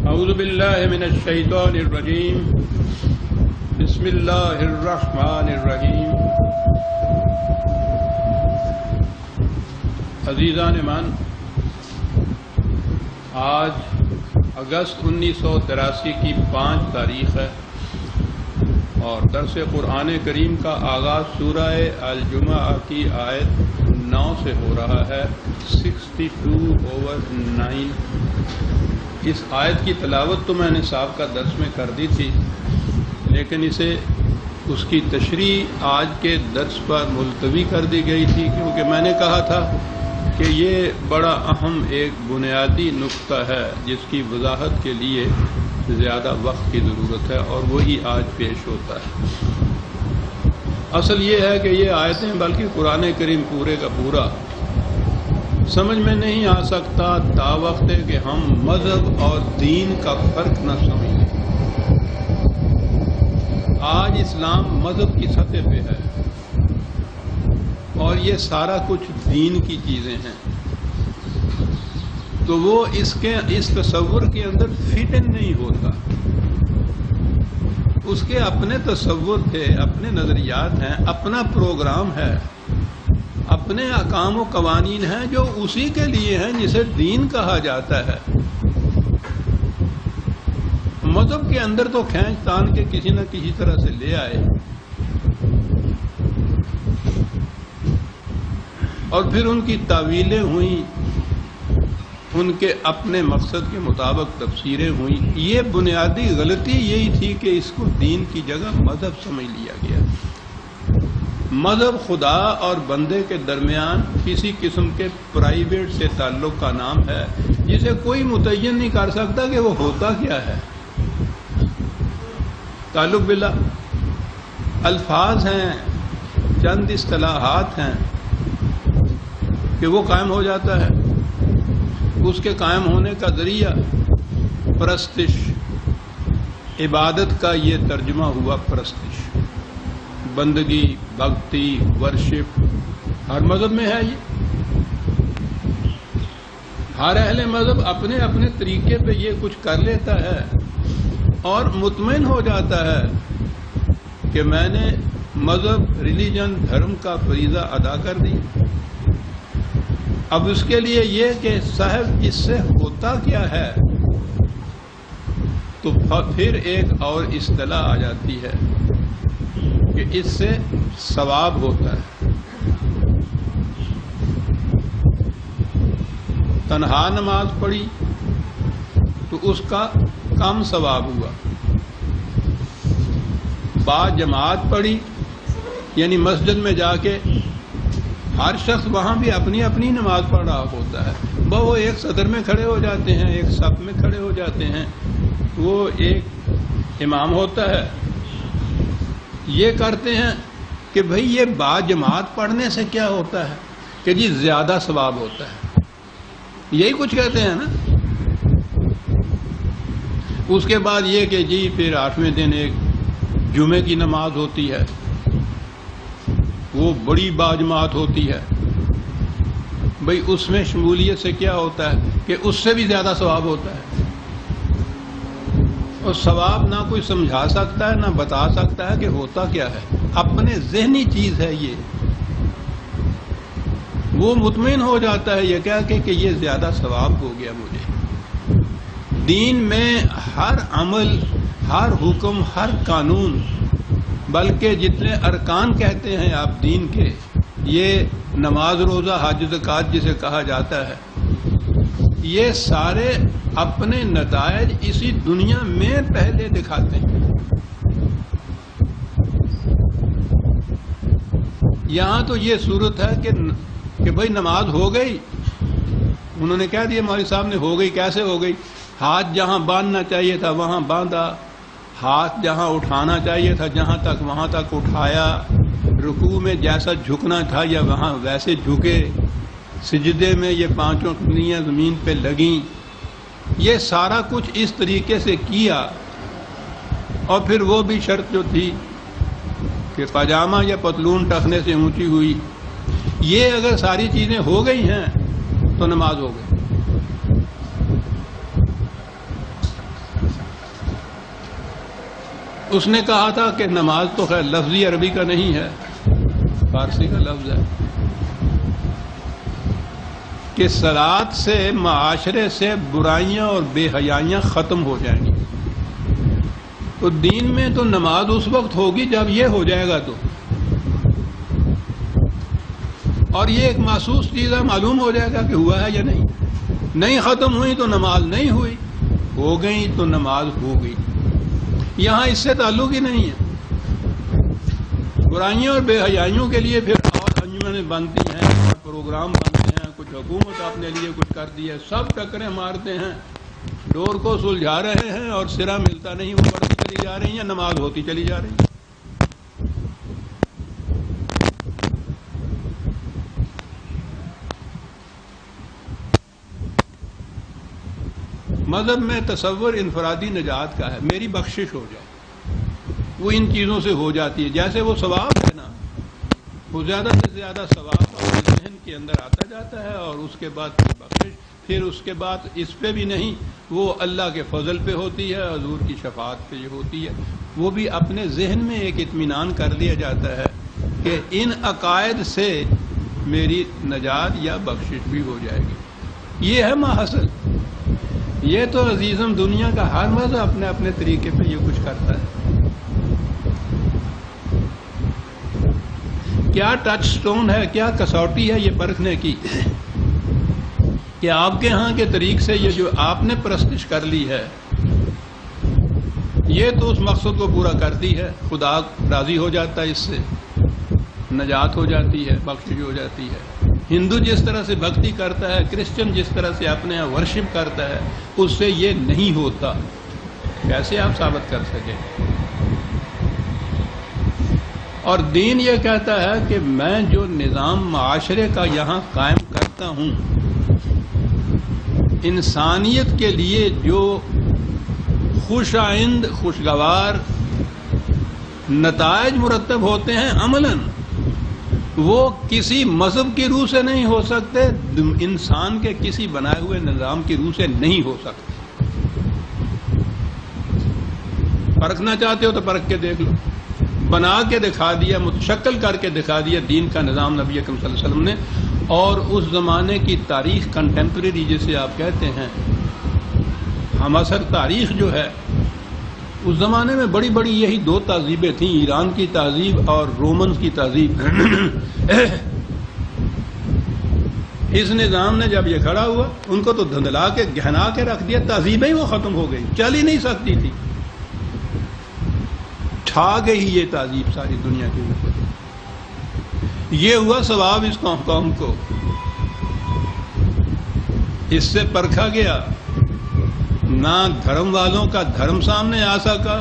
اعوذ باللہ من الشیطان الرجیم بسم اللہ الرحمن الرحیم۔ عزیزان من، آج اگست 1983 کی 5 تاریخ ہے اور درس قرآن کریم کا آغاز سورہ الجمعہ کی آیت 9 سے ہو رہا ہے، 62/9۔ اس آیت کی تلاوت تو میں نے سابقہ درس میں کر دی تھی، لیکن اس کی تشریح آج کے درس پر ملتوی کر دی گئی تھی، کیونکہ میں نے کہا تھا کہ یہ بڑا اہم ایک بنیادی نقطہ ہے جس کی وضاحت کے لیے زیادہ وقت کی ضرورت ہے، اور وہی آج پیش ہوتا ہے۔ اصل یہ ہے کہ یہ آیتیں بلکہ قرآن کریم پورے کا پورا سمجھ میں نہیں آ سکتا تا وقت ہے کہ ہم مذہب اور دین کا فرق نہ سمجھیں۔ آج اسلام مذہب کی سطح پہ ہے اور یہ سارا کچھ دین کی چیزیں ہیں، تو وہ اس تصور کے اندر فٹ ان نہیں ہوتا۔ اس کے اپنے تصور تھے، اپنے نظریات ہیں، اپنا پروگرام ہے، اپنے احکام و قوانین ہیں جو اسی کے لیے ہیں جسے دین کہا جاتا ہے۔ مذہب کے اندر تو کھینچ تان کے کسی نہ کسی طرح سے لے آئے اور پھر ان کی تعویلیں ہوئیں، ان کے اپنے مقصد کے مطابق تفسیریں ہوئیں۔ یہ بنیادی غلطی یہی تھی کہ اس کو دین کی جگہ مذہب سمجھ لیا گیا۔ مذہب خدا اور بندے کے درمیان کسی قسم کے پرائیویٹ سے تعلق کا نام ہے جسے کوئی متعین نہیں کر سکتا کہ وہ ہوتا کیا ہے۔ تعلق باللہ الفاظ ہیں، چند اصطلاحات ہیں کہ وہ قائم ہو جاتا ہے۔ اس کے قائم ہونے کا ذریعہ پرستش، عبادت کا یہ ترجمہ ہوا پرستش، بندگی، بھکتی، ورشپ، ہر مذہب میں ہے یہ۔ ہر اہل مذہب اپنے اپنے طریقے پہ یہ کچھ کر لیتا ہے اور مطمئن ہو جاتا ہے کہ میں نے مذہب، ریلیجن، دھرم کا فریضہ ادا کر دیا۔ اب اس کے لیے یہ کہ صاحب اس سے ہوتا کیا ہے، تو پھر ایک اور اصطلاح آ جاتی ہے کہ اس سے ثواب ہوتا ہے۔ تنہا نماز پڑھی تو اس کا کم ثواب ہوا، با جماعت پڑھی یعنی مسجد میں جا کے ہر شخص وہاں بھی اپنی اپنی نماز پڑھ رہا ہوتا ہے، وہ ایک صدر میں کھڑے ہو جاتے ہیں، ایک صف میں کھڑے ہو جاتے ہیں، وہ ایک امام ہوتا ہے۔ یہ کرتے ہیں کہ بھئی یہ با جماعت پڑھنے سے کیا ہوتا ہے کہ جی زیادہ ثواب ہوتا ہے، یہی کچھ کہتے ہیں نا۔ اس کے بعد یہ کہ جی پھر 8ویں دن ایک جمعے کی نماز ہوتی ہے، وہ بڑی باجماعت ہوتی ہے۔ بھئی اس میں شمولیت سے کیا ہوتا ہے کہ اس سے بھی زیادہ ثواب ہوتا ہے، اور ثواب نہ کوئی سمجھا سکتا ہے نہ بتا سکتا ہے کہ ہوتا کیا ہے، اپنے ذہنی چیز ہے یہ۔ وہ مطمئن ہو جاتا ہے یہ کہہ کے کہ یہ زیادہ ثواب ہو گیا مجھے۔ دین میں ہر عمل، ہر حکم، ہر قانون، بلکہ جتنے ارکان کہتے ہیں آپ دین کے، یہ نماز، روزہ، حج، زکوٰۃ جسے کہا جاتا ہے، یہ سارے اپنے نتائج اسی دنیا میں پہلے دکھاتے ہیں۔ یہاں تو یہ صورت ہے کہ بھئی نماز ہو گئی، انہوں نے کہہ دیا مولوی صاحب نے ہو گئی، کیسے ہو گئی؟ ہاتھ جہاں باندھنا چاہیے تھا وہاں باندھا، ہاتھ جہاں اٹھانا چاہیے تھا جہاں تک وہاں تک اٹھایا، رکوع میں جیسا جھکنا تھا یا وہاں ویسے جھکے، سجدے میں یہ 5 انگلیاں زمین پہ لگیں، یہ سارا کچھ اس طریقے سے کیا۔ اور پھر وہ بھی شرط جو تھی کہ پاجامہ یا پتلون ٹخنے سے اونچی ہوئی، یہ اگر ساری چیزیں ہو گئی ہیں تو نماز ہو گئی۔ اس نے کہا تھا کہ نماز تو خیر لفظی عربی کا نہیں ہے، فارسی کا لفظ ہے، کہ صلاۃ سے معاشرے سے برائیاں اور بے حیائیاں ختم ہو جائیں گی۔ تو دین میں تو نماز اس وقت ہوگی جب یہ ہو جائے گا تو، اور یہ ایک محسوس چیز ہے، معلوم ہو جائے گا کہ ہوا ہے یا نہیں۔ نہیں ختم ہوئی تو نماز نہیں ہوئی، ہو گئی تو نماز ہو گئی۔ یہاں اس سے تعلق ہی نہیں ہے۔ برائیوں اور بے حیائیوں کے لیے پھر اور انجمنیں بنتی ہیں اور پروگرام بنتے ہیں، کچھ حکومت اپنے لیے کچھ کرتی ہے، سب ٹکریں مارتے ہیں، ڈور کو سلجھا رہے ہیں اور سرا ملتا نہیں، وہ بڑھتی چلی جا رہی ہیں، نماز ہوتی چلی جا رہی ہے۔ مذہب میں تصور انفرادی نجات کا ہے، میری بخشش ہو جائے، وہ ان چیزوں سے ہو جاتی ہے۔ جیسے وہ ثواب ہے نا، وہ زیادہ سے زیادہ ثواب اپنے ذہن کے اندر آتا جاتا ہے، اور اس کے بعد پھر بخشش، پھر اس کے بعد اس پہ بھی نہیں، وہ اللہ کے فضل پہ ہوتی ہے، حضور کی شفاعت پہ یہ ہوتی ہے۔ وہ بھی اپنے ذہن میں ایک اطمینان کر لیا جاتا ہے کہ ان عقائد سے میری نجات یا بخشش بھی ہو جائے گی۔ یہ ہے ماحصل۔ یہ تو عزیزم دنیا کا ہر مذہب اپنے اپنے طریقے پہ یہ کچھ کرتا ہے۔ کیا ٹچ سٹون ہے، کیا کسوٹی ہے یہ پرکھنے کی کہ آپ کے ہاں کے طریق سے یہ جو آپ نے پرستش کر لی ہے یہ تو اس مقصد کو پورا کرتی ہے، خدا راضی ہو جاتا ہے، اس سے نجات ہو جاتی ہے، بخشش ہو جاتی ہے۔ ہندو جس طرح سے بھکتی کرتا ہے، کرسچن جس طرح سے اپنے یہاں ورشپ کرتا ہے، اس سے یہ نہیں ہوتا۔ کیسے آپ ثابت کر سکیں؟ اور دین یہ کہتا ہے کہ میں جو نظام معاشرے کا یہاں قائم کرتا ہوں، انسانیت کے لیے جو خوش آئند خوشگوار نتائج مرتب ہوتے ہیں عملاً، وہ کسی مذہب کی روح سے نہیں ہو سکتے، انسان کے کسی بنائے ہوئے نظام کی روح سے نہیں ہو سکتے۔ پرکھنا چاہتے ہو تو پرکھ کے دیکھ لو، بنا کے دکھا دیا، متشکل کر کے دکھا دیا دین کا نظام نبی اکرم صلی اللہ علیہ وسلم نے، اور اس زمانے کی تاریخ کنٹمپریری جسے آپ کہتے ہیں، ہم اثر تاریخ جو ہے، اس زمانے میں بڑی بڑی یہی دو تہذیبیں تھیں، ایران کی تہذیب اور رومنز کی تہذیب۔ اس نظام نے جب یہ کھڑا ہوا، ان کو تو دھندلا کے گہنا کے رکھ دیا، تہذیبیں ہی وہ ختم ہو گئی، چل ہی نہیں سکتی تھی، چھا گئی یہ تہذیب ساری دنیا کے اوپر۔ یہ ہوا ثواب اس قوم کو، اس سے پرکھا گیا، نہ دھرم والوں کا دھرم سامنے آ سکا،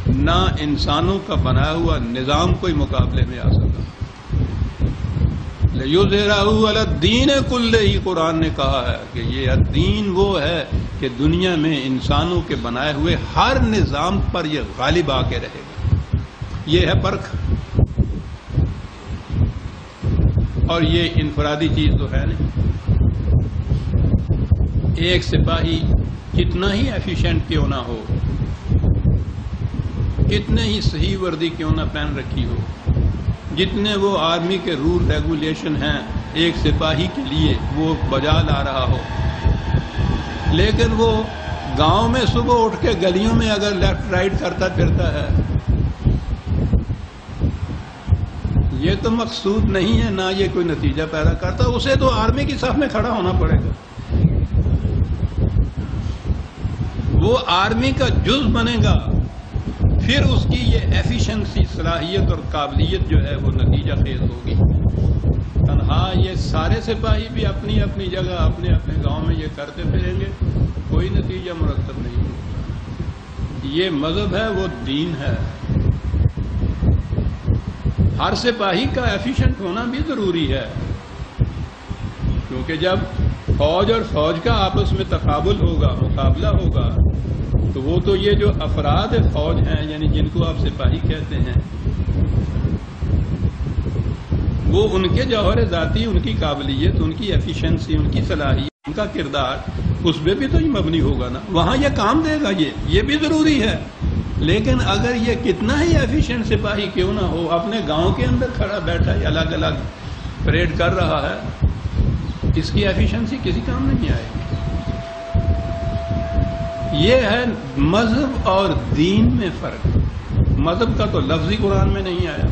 نہ انسانوں کا بنایا ہوا نظام کوئی مقابلے میں آ سکا۔ لِيُظْهِرَهُ عَلَى الدِّينِ كُلِّهِ، قرآن نے کہا ہے کہ یہ دین وہ ہے کہ دنیا میں انسانوں کے بنائے ہوئے ہر نظام پر یہ غالب آ کے رہے گا۔ یہ ہے پرکھ، اور یہ انفرادی چیز تو ہے نہیں۔ ایک سپاہی کتنا ہی ایفیشینٹ کیوں نہ ہو، کتنے ہی صحیح وردی کیوں نہ پہن رکھی ہو، جتنے وہ آرمی کے رول ریگولیشن ہیں ایک سپاہی کے لیے وہ بجا لا رہا ہو، لیکن وہ گاؤں میں صبح اٹھ کے گلیوں میں اگر لیفٹ رائٹ کرتا پھرتا ہے، یہ تو مقصود نہیں ہے، نہ یہ کوئی نتیجہ پیدا کرتا، اسے تو آرمی کی صف میں کھڑا ہونا پڑے گا، وہ آرمی کا جز بنے گا، پھر اس کی یہ ایفیشنسی، صلاحیت اور قابلیت جو ہے وہ نتیجہ خیز ہوگی۔ تنہا یہ سارے سپاہی بھی اپنی اپنی جگہ اپنے اپنے گاؤں میں یہ کرتے پھریں گے، کوئی نتیجہ مرتب نہیں ہوگا۔ یہ مذہب ہے، وہ دین ہے۔ ہر سپاہی کا ایفیشنٹ ہونا بھی ضروری ہے، کیونکہ جب فوج اور فوج کا آپس میں تقابل ہوگا، مقابلہ ہوگا، تو وہ تو یہ جو افراد فوج ہیں، یعنی جن کو آپ سپاہی کہتے ہیں، وہ ان کے جوہر ذاتی، ان کی قابلیت، ان کی ایفیشنسی، ان کی صلاحیت، ان کا کردار، اس پہ بھی تو یہ مبنی ہوگا نا، وہاں یہ کام دے گا، یہ بھی ضروری ہے۔ لیکن اگر یہ کتنا ہی ایفیشینٹ سپاہی کیوں نہ ہو، اپنے گاؤں کے اندر کھڑا بیٹھا یا الگ الگ پریڈ کر رہا ہے، اس کی ایفیشنسی کسی کام نہیں آئے گی۔ یہ ہے مذہب اور دین میں فرق۔ مذہب کا تو لفظ ہی قرآن میں نہیں آیا،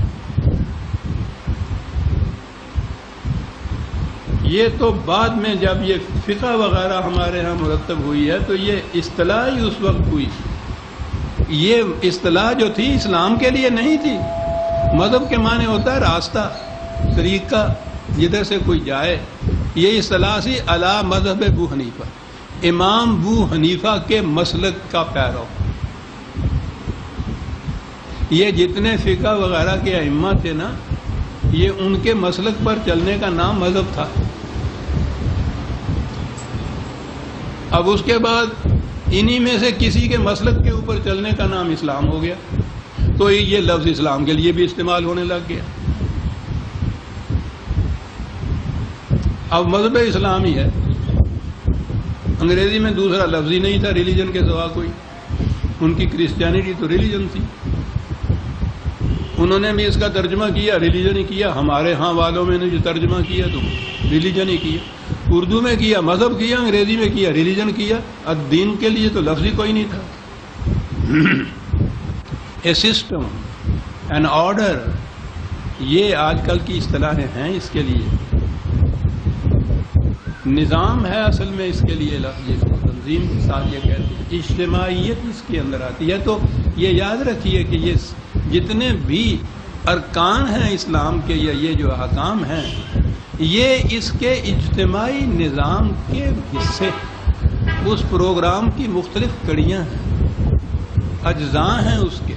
یہ تو بعد میں جب یہ فقہ وغیرہ ہمارے ہاں مرتب ہوئی ہے تو یہ اصطلاح ہی اس وقت ہوئی۔ یہ اصطلاح جو تھی اسلام کے لیے نہیں تھی۔ مذہب کے معنی ہوتا ہے راستہ، طریقہ، جدھر سے کوئی جائے۔ یہ اصطلاح سی علی مذہب ابو حنیفہ، امام ابو حنیفہ کے مسلک کا پیرو۔ یہ جتنے فقہ وغیرہ کے ائمہ تھے نا، یہ ان کے مسلک پر چلنے کا نام مذہب تھا۔ اب اس کے بعد انہی میں سے کسی کے مسلک کے اوپر چلنے کا نام اسلام ہو گیا، تو یہ لفظ اسلام کے لیے بھی استعمال ہونے لگ گیا۔ اب مذہب اسلامی ہے، انگریزی میں دوسرا لفظ ہی نہیں تھا ریلیجن کے سوا کوئی۔ ان کی کرسچینٹی تو ریلیجن تھی، انہوں نے بھی اس کا ترجمہ کیا، ریلیجن ہی کیا۔ ہمارے ہاں والوں میں نے جو ترجمہ کیا تو ریلیجن ہی کیا، اردو میں کیا مذہب کیا، انگریزی میں کیا ریلیجن کیا۔ الدین کے لیے تو لفظ ہی کوئی نہیں تھا۔ اے سسٹم، این آرڈر، یہ آج کل کی اصطلاحیں ہیں اس کے لیے۔ نظام ہے اصل میں اس کے لیے لفظ، اس کو تنظیم کے ساتھ یہ کہتے ہیں۔ اجتماعیت اس کے اندر آتی ہے۔ تو یہ یاد رکھیے کہ یہ جتنے بھی ارکان ہیں اسلام کے یا یہ جو احکام ہیں، یہ اس کے اجتماعی نظام کے حصے، اس پروگرام کی مختلف کڑیاں ہیں، اجزاء ہیں اس کے۔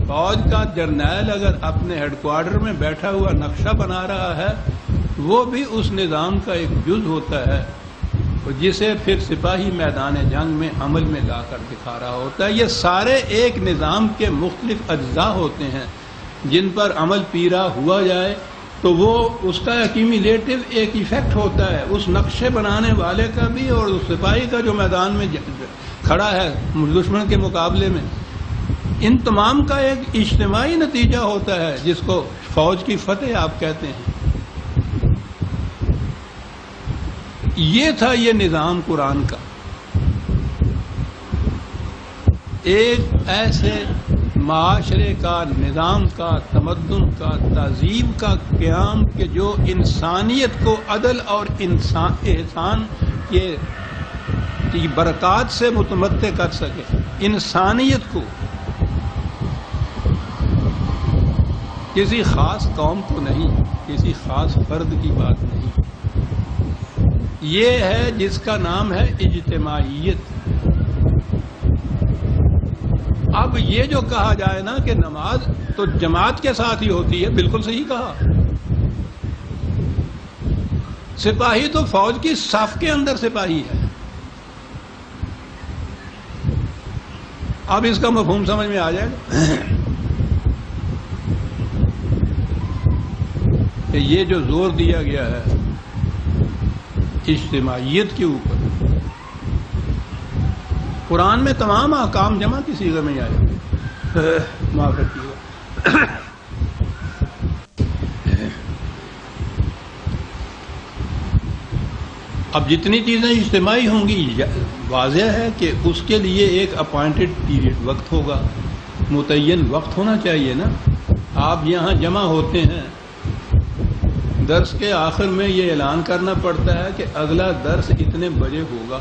فوج کا جرنیل اگر اپنے ہیڈ کوارٹر میں بیٹھا ہوا نقشہ بنا رہا ہے، وہ بھی اس نظام کا ایک جز ہوتا ہے، جسے پھر سپاہی میدان جنگ میں عمل میں لا کر دکھا رہا ہوتا ہے۔ یہ سارے ایک نظام کے مختلف اجزاء ہوتے ہیں جن پر عمل پیرا ہوا جائے تو وہ اس کا ایکیومولیٹو ایک ایفیکٹ ہوتا ہے، اس نقشے بنانے والے کا بھی اور اس سپاہی کا جو میدان میں کھڑا ہے دشمن کے مقابلے میں، ان تمام کا ایک اجتماعی نتیجہ ہوتا ہے جس کو فوج کی فتح آپ کہتے ہیں۔ یہ تھا یہ نظام قرآن کا، ایک ایسے معاشرے کا، نظام کا، تمدن کا، تہذیب کا قیام کہ جو انسانیت کو عدل اور احسان کے برکات سے متمتع کر سکے۔ انسانیت کو، کسی خاص قوم کو نہیں، کسی خاص فرد کی بات نہیں، یہ ہے جس کا نام ہے اجتماعیت۔ اب یہ جو کہا جائے نا کہ نماز تو جماعت کے ساتھ ہی ہوتی ہے، بالکل صحیح کہا۔ سپاہی تو فوج کی صف کے اندر سپاہی ہے۔ اب اس کا مفہوم سمجھ میں آ جائے گا کہ یہ جو زور دیا گیا ہے اجتماعیت کے اوپر، قرآن میں تمام احکام جمع کی صیغے میں آئے۔ معاف رکھیے گا۔ اب جتنی چیزیں اجتماعی ہوں گی، واضح ہے کہ اس کے لیے ایک اپوائنٹڈ پیریڈ، وقت ہوگا، متعین وقت ہونا چاہیے نا۔ آپ یہاں جمع ہوتے ہیں، درس کے آخر میں یہ اعلان کرنا پڑتا ہے کہ اگلا درس اتنے بجے ہوگا۔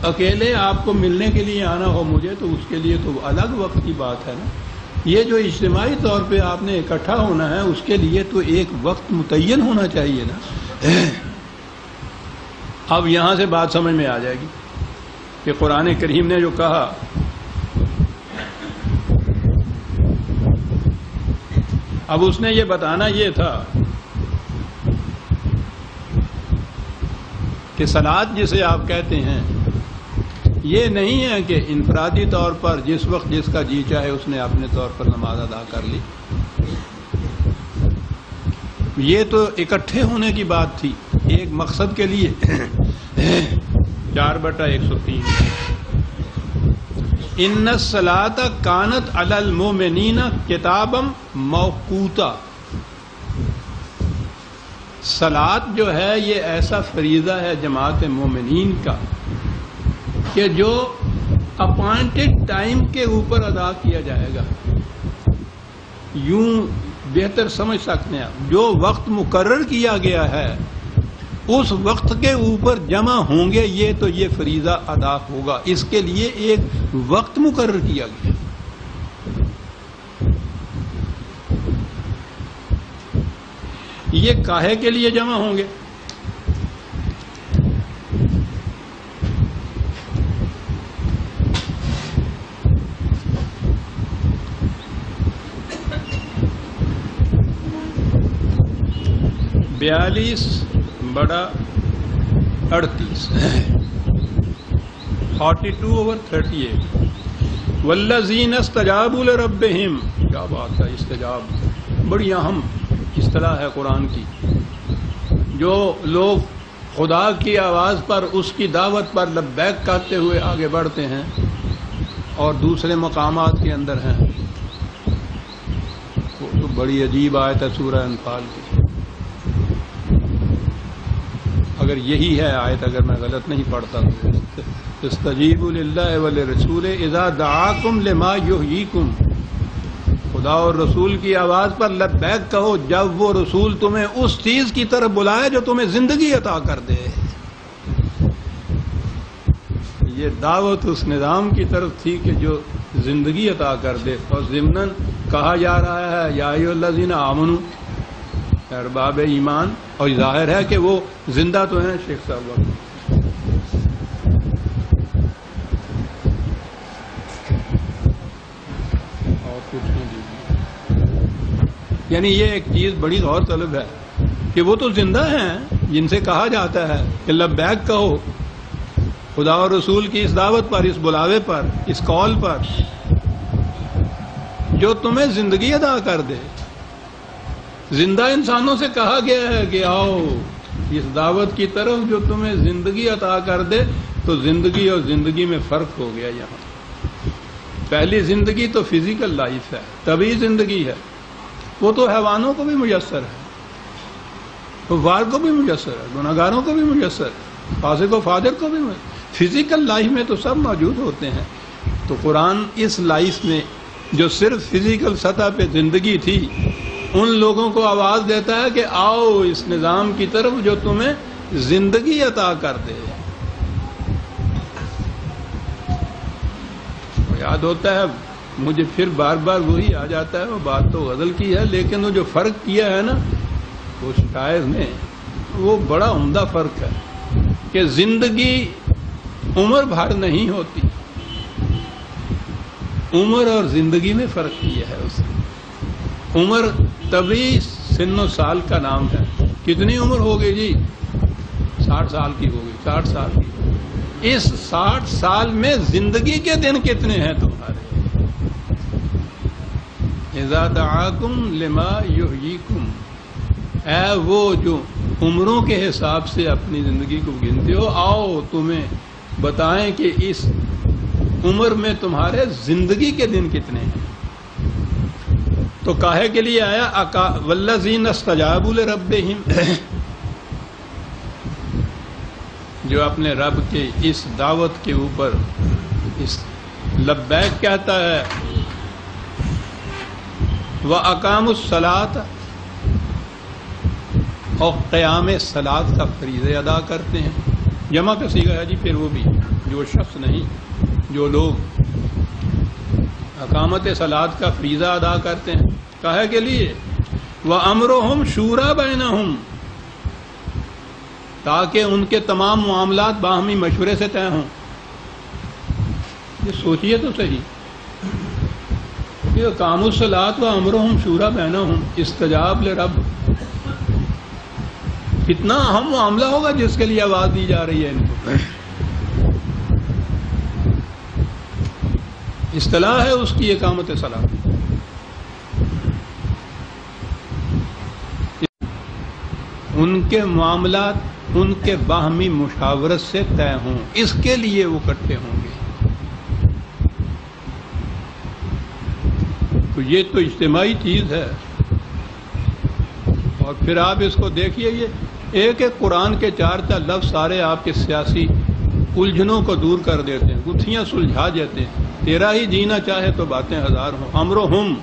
اکیلے آپ کو ملنے کے لیے آنا ہو مجھے تو اس کے لیے تو الگ وقت کی بات ہے نا۔ یہ جو اجتماعی طور پہ آپ نے اکٹھا ہونا ہے اس کے لیے تو ایک وقت متعین ہونا چاہیے نا۔ اب یہاں سے بات سمجھ میں آ جائے گی کہ قرآن کریم نے جو کہا، اب اس نے یہ بتانا یہ تھا کہ صلاۃ جسے آپ کہتے ہیں، یہ نہیں ہے کہ انفرادی طور پر جس وقت جس کا جی چاہے اس نے اپنے طور پر نماز ادا کر لی۔ یہ تو اکٹھے ہونے کی بات تھی ایک مقصد کے لیے۔ 4/103 ان الصلاۃ کانت علی المؤمنین کتابا موقوتا. صلاۃ جو ہے یہ ایسا فریضہ ہے جماعت مومنین کا کہ جو اپوائنٹڈ ٹائم کے اوپر ادا کیا جائے گا. یوں بہتر سمجھ سکتے ہیں جو وقت مقرر کیا گیا ہے اس وقت کے اوپر جمع ہوں گے یہ فریضہ ادا ہوگا. اس کے لیے ایک وقت مقرر کیا گیا. یہ کاہے کے لیے جمع ہوں گے؟ بیالیس بڑا 38 42/38 والذین استجابوا لربہم. کیا بات ہے، استجاب بڑی اہم اصطلاح ہے قرآن کی. جو لوگ خدا کی آواز پر اس کی دعوت پر لبیک کہتے ہوئے آگے بڑھتے ہیں اور دوسرے مقامات کے اندر ہیں، وہ تو بڑی عجیب آیت ہے سورہ انفال کی. اگر یہی ہے آیت، اگر میں غلط نہیں پڑھتا تو استجیبوا للہ ولرسول اذا دعاکم لما یحییکم. خدا اور رسول کی آواز پر لبیک کہو جب وہ رسول تمہیں اس چیز کی طرف بلائے جو تمہیں زندگی عطا کر دے. یہ دعوت اس نظام کی طرف تھی کہ جو زندگی عطا کر دے، اور ضمناً کہا جا رہا ہے یا ایھا الذین آمنوا، ارباب ایمان. اور ظاہر ہے کہ وہ زندہ تو ہیں شیخ صاحب وقت. یعنی یہ ایک چیز بڑی غور طلب ہے کہ وہ تو زندہ ہیں جن سے کہا جاتا ہے کہ لبیک کہو خدا اور رسول کی اس دعوت پر، اس بلاوے پر، اس کال پر جو تمہیں زندگی عطا کر دے. زندہ انسانوں سے کہا گیا ہے کہ آؤ اس دعوت کی طرف جو تمہیں زندگی عطا کر دے. تو زندگی اور زندگی میں فرق ہو گیا. یہاں پہلی زندگی تو فزیکل لائف ہے، طبعی زندگی ہے، وہ تو حیوانوں کو بھی میسر ہے، کفار کو بھی میسر ہے، گناہگاروں کو بھی میسر ہے، فاسق و فاجر کو بھی میسر. فزیکل لائف میں تو سب موجود ہوتے ہیں. تو قرآن اس لائف میں جو صرف فزیکل سطح پہ زندگی تھی ان لوگوں کو آواز دیتا ہے کہ آؤ اس نظام کی طرف جو تمہیں زندگی عطا کر دے. یاد ہوتا ہے مجھے پھر بار بار وہی آ جاتا ہے، وہ بات تو غزل کی ہے لیکن وہ جو فرق کیا ہے نا وہ شاعر نے، وہ بڑا عمدہ فرق ہے کہ زندگی عمر بھر نہیں ہوتی. عمر اور زندگی میں فرق کیا ہے اس نے. عمر طبعی سن و سال کا نام ہے. کتنی عمر ہو گئی جی؟ 60 سال کی ہو گئی. 60 سال کی. اس 60 سال میں زندگی کے دن کتنے ہیں تمہارے؟ اذا دعاکم لما یحییکم. اے وہ جو عمروں کے حساب سے اپنی زندگی کو گنتے ہو، آؤ تمہیں بتائیں کہ اس عمر میں تمہارے زندگی کے دن کتنے ہیں. تو کاہے کے لیے آیا والذین استجابوا لربہم، جو اپنے رب کے اس دعوت کے اوپر اس لبیک کہتا ہے، وَأَقَامُوا الصَّلَاةَ، اور قیام صلاۃ کا فریضہ ادا کرتے ہیں. جمع کا صیغہ ہے جی. پھر وہ بھی جو شخص نہیں، جو لوگ اقامت صلاۃ کا فریضہ ادا کرتے ہیں. کہے کے لیے وَأَمْرُهُمْ شُورَىٰ بَيْنَهُمْ، تاکہ ان کے تمام معاملات باہمی مشورے سے طے ہوں. یہ سوچئے تو صحیح کہ اقاموا الصلاۃ وَأَمْرُهُمْ شُورَىٰ بَيْنَهُمْ استجاب لرب، کتنا اہم معاملہ ہوگا جس کے لیے آواز دی جا رہی ہے ان کو. اصطلاح ہے اس کی اقامت صلاۃ. ان کے معاملات ان کے باہمی مشاورت سے طے ہوں، اس کے لیے وہ اکٹھے ہوں گے۔ تو یہ تو اجتماعی چیز ہے۔ اور پھر آپ اس کو دیکھیے، یہ ایک ایک قرآن کے 4 لفظ سارے آپ کے سیاسی الجھنوں کو دور کر دیتے ہیں، گتھیاں سلجھا دیتے ہیں۔ تیرا ہی جینا چاہے تو باتیں ہزار ہوں۔ امرہم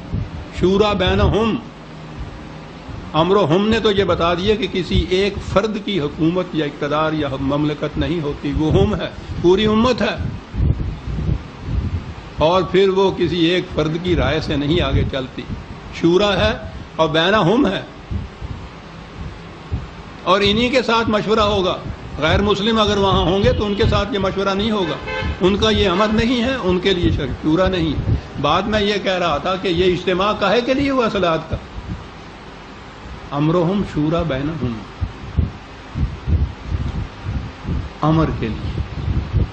شورا بینہم، امرہم نے تو یہ بتا دیا کہ کسی ایک فرد کی حکومت یا اقتدار یا مملکت نہیں ہوتی، وہ ہم ہے، پوری امت ہے، اور پھر وہ کسی ایک فرد کی رائے سے نہیں آگے چلتی۔ شورا ہے اور بینہم ہے، اور انہی کے ساتھ مشورہ ہوگا۔ غیر مسلم اگر وہاں ہوں گے تو ان کے ساتھ یہ مشورہ نہیں ہوگا، ان کا یہ امر نہیں ہے، ان کے لیے شورا نہیں ہے۔ بعد میں یہ کہہ رہا تھا کہ یہ اجتماع کاہے کے لیے ہوا صلاۃ کا؟ امرہم شورا بینہم، امر کے لیے،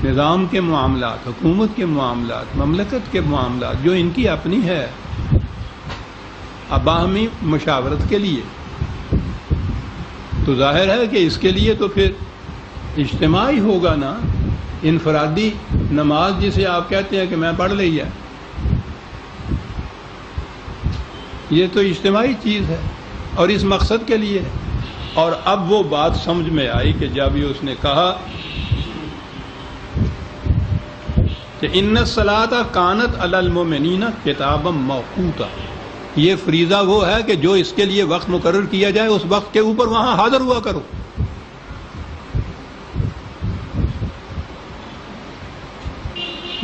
نظام کے معاملات، حکومت کے معاملات، مملکت کے معاملات جو ان کی اپنی ہے، باہمی مشاورت کے لیے۔ تو ظاہر ہے کہ اس کے لیے تو پھر اجتماع ہی ہوگا نا۔ انفرادی نماز جسے آپ کہتے ہیں کہ میں پڑھ لی ہے، یہ تو اجتماعی چیز ہے اور اس مقصد کے لیے ہے۔ اور اب وہ بات سمجھ میں آئی کہ جب یہ اس نے کہا کہ ان الصلاۃ کانت علی المؤمنین کتابا موقوتا، یہ فریضہ وہ ہے کہ جو اس کے لیے وقت مقرر کیا جائے اس وقت کے اوپر وہاں حاضر ہوا کرو۔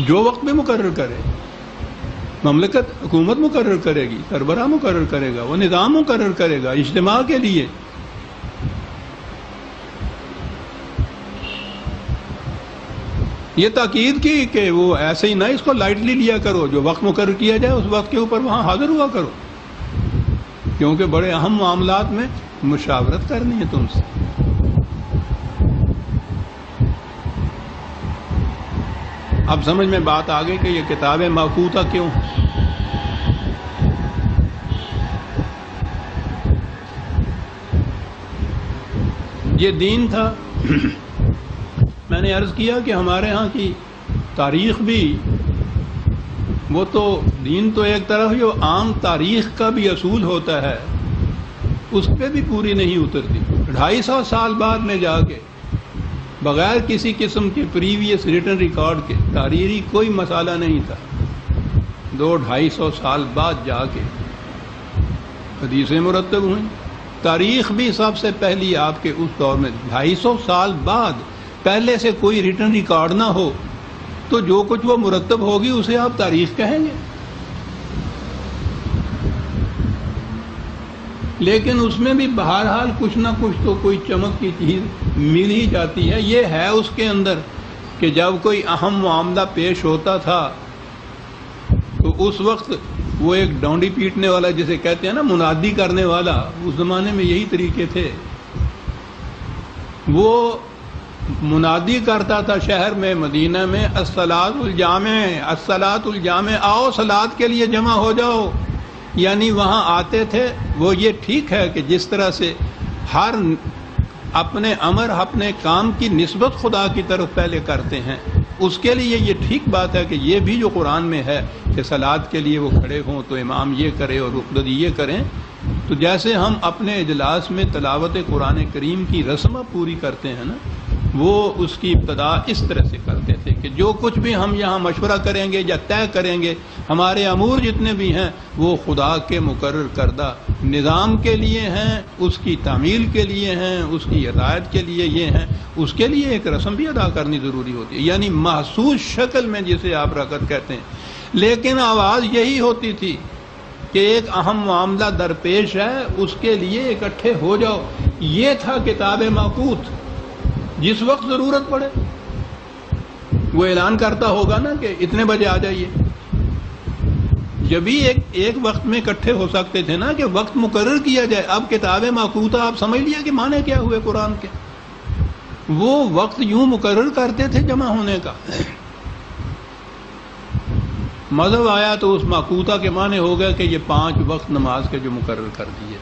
جو وقت بھی مقرر کرے، مملکت حکومت مقرر کرے گی، سربراہ مقرر کرے گا، وہ نظام مقرر کرے گا اجتماع کے لیے۔ یہ تاکید کی کہ وہ ایسے ہی نہ اس کو لائٹلی لیا کرو، جو وقت مقرر کیا جائے اس وقت کے اوپر وہاں حاضر ہوا کرو، کیونکہ بڑے اہم معاملات میں مشاورت کرنی ہے تم سے۔ اب سمجھ میں بات آ گئی کہ یہ کتاب موقوتا کیوں ہے۔ یہ دین تھا۔ میں نے عرض کیا کہ ہمارے ہاں کی تاریخ بھی، وہ تو دین تو ایک طرف جو عام تاریخ کا بھی اصول ہوتا ہے اس پہ بھی پوری نہیں اترتی۔ 250 سال بعد میں جا کے بغیر کسی قسم کے پریویس ریٹن ریکارڈ کے، تحریری کوئی مسئلہ نہیں تھا، 200-250 سال بعد جا کے حدیثیں مرتب ہوئیں۔ تاریخ بھی سب سے پہلی آپ کے اس دور میں 250 سال بعد پہلے سے کوئی ریٹن ریکارڈ نہ ہو تو جو کچھ وہ مرتب ہوگی اسے آپ تاریخ کہیں گے۔ لیکن اس میں بھی بہرحال کچھ نہ کچھ تو کوئی چمک کی چیز مل ہی جاتی ہے۔ یہ ہے اس کے اندر کہ جب کوئی اہم معاملہ پیش ہوتا تھا تو اس وقت وہ ایک ڈونڈی پیٹنے والا جسے کہتے ہیں نا، منادی کرنے والا، اس زمانے میں یہی طریقے تھے، وہ منادی کرتا تھا شہر میں، مدینہ میں، الصلاۃ الجامع، الصلاۃ الجامع، آؤ صلاۃ کے لیے جمع ہو جاؤ۔ یعنی وہاں آتے تھے۔ وہ یہ ٹھیک ہے کہ جس طرح سے ہر اپنے امر، اپنے کام کی نسبت خدا کی طرف پہلے کرتے ہیں، اس کے لیے یہ ٹھیک بات ہے کہ یہ بھی جو قرآن میں ہے کہ صلاۃ کے لیے وہ کھڑے ہوں تو امام یہ کرے اور رخدادی یہ کریں، تو جیسے ہم اپنے اجلاس میں تلاوت قرآن کریم کی رسمہ پوری کرتے ہیں نا، وہ اس کی ابتدا اس طرح سے کرتے تھے کہ جو کچھ بھی ہم یہاں مشورہ کریں گے یا طے کریں گے، ہمارے امور جتنے بھی ہیں وہ خدا کے مقرر کردہ نظام کے لیے ہیں، اس کی تعمیل کے لیے ہیں، اس کی ہدایت کے لیے یہ ہیں، اس کے لیے ایک رسم بھی ادا کرنی ضروری ہوتی ہے، یعنی محسوس شکل میں جسے آپ رکعت کہتے ہیں۔ لیکن آواز یہی ہوتی تھی کہ ایک اہم معاملہ درپیش ہے، اس کے لیے اکٹھے ہو جاؤ۔ یہ تھا کتاب موقوت۔ جس وقت ضرورت پڑے وہ اعلان کرتا ہوگا نا کہ اتنے بجے آ جائیے۔ جبھی ایک وقت میں اکٹھے ہو سکتے تھے نا کہ وقت مقرر کیا جائے۔ اب کتاب موقوتا آپ سمجھ لیا کہ معنی کیا ہوئے قرآن کے؟ وہ وقت یوں مقرر کرتے تھے جمع ہونے کا۔ مذہب آیا تو اس موقوتا کے معنی ہو گیا کہ یہ 5 وقت نماز کے جو مقرر کر دیے۔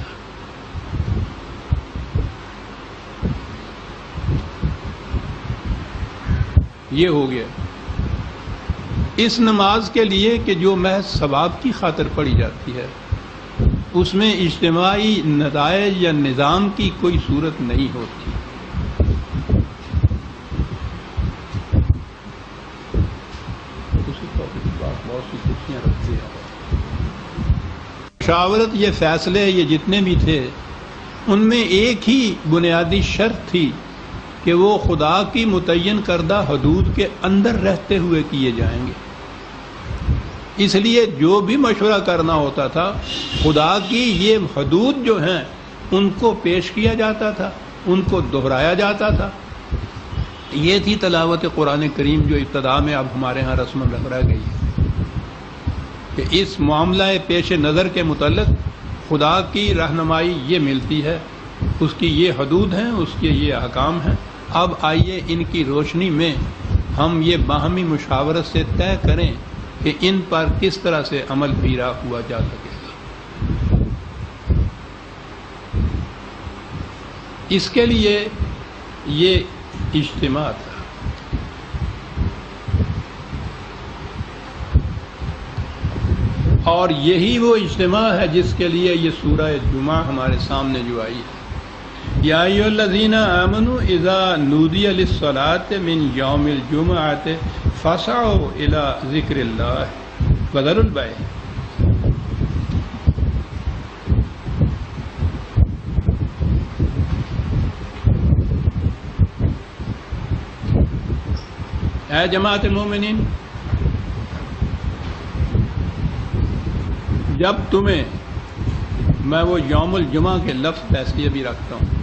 یہ ہو گیا اس نماز کے لیے کہ جو محض ثواب کی خاطر پڑھی جاتی ہے، اس میں اجتماعی نتائج یا نظام کی کوئی صورت نہیں ہوتی۔ مشاورت، یہ فیصلے، یہ جتنے بھی تھے، ان میں ایک ہی بنیادی شرط تھی کہ وہ خدا کی متعین کردہ حدود کے اندر رہتے ہوئے کیے جائیں گے۔ اس لیے جو بھی مشورہ کرنا ہوتا تھا، خدا کی یہ حدود جو ہیں ان کو پیش کیا جاتا تھا، ان کو دہرایا جاتا تھا۔ یہ تھی تلاوت قرآن کریم جو ابتدا میں اب ہمارے ہاں رسم رہ گئی ہے کہ اس معاملہ پیش نظر کے متعلق خدا کی رہنمائی یہ ملتی ہے، اس کی یہ حدود ہیں، اس کے یہ احکام ہیں۔ اب آئیے ان کی روشنی میں ہم یہ باہمی مشاورت سے طے کریں کہ ان پر کس طرح سے عمل پیرا ہوا جا سکے گا۔ اس کے لیے یہ اجتماع تھا۔ اور یہی وہ اجتماع ہے جس کے لیے یہ سورہ جمعہ ہمارے سامنے جو آئی ہے۔ یا ایھا الذین آمنوا اذا نودی للصلاۃ من یوم الجمعۃ فاسعوا الی ذکر اللہ وذروا البیع۔ اے جماعت مومنین، جب تمہیں میں وہ یوم الجمعہ کے لفظ پیسے بھی رکھتا ہوں،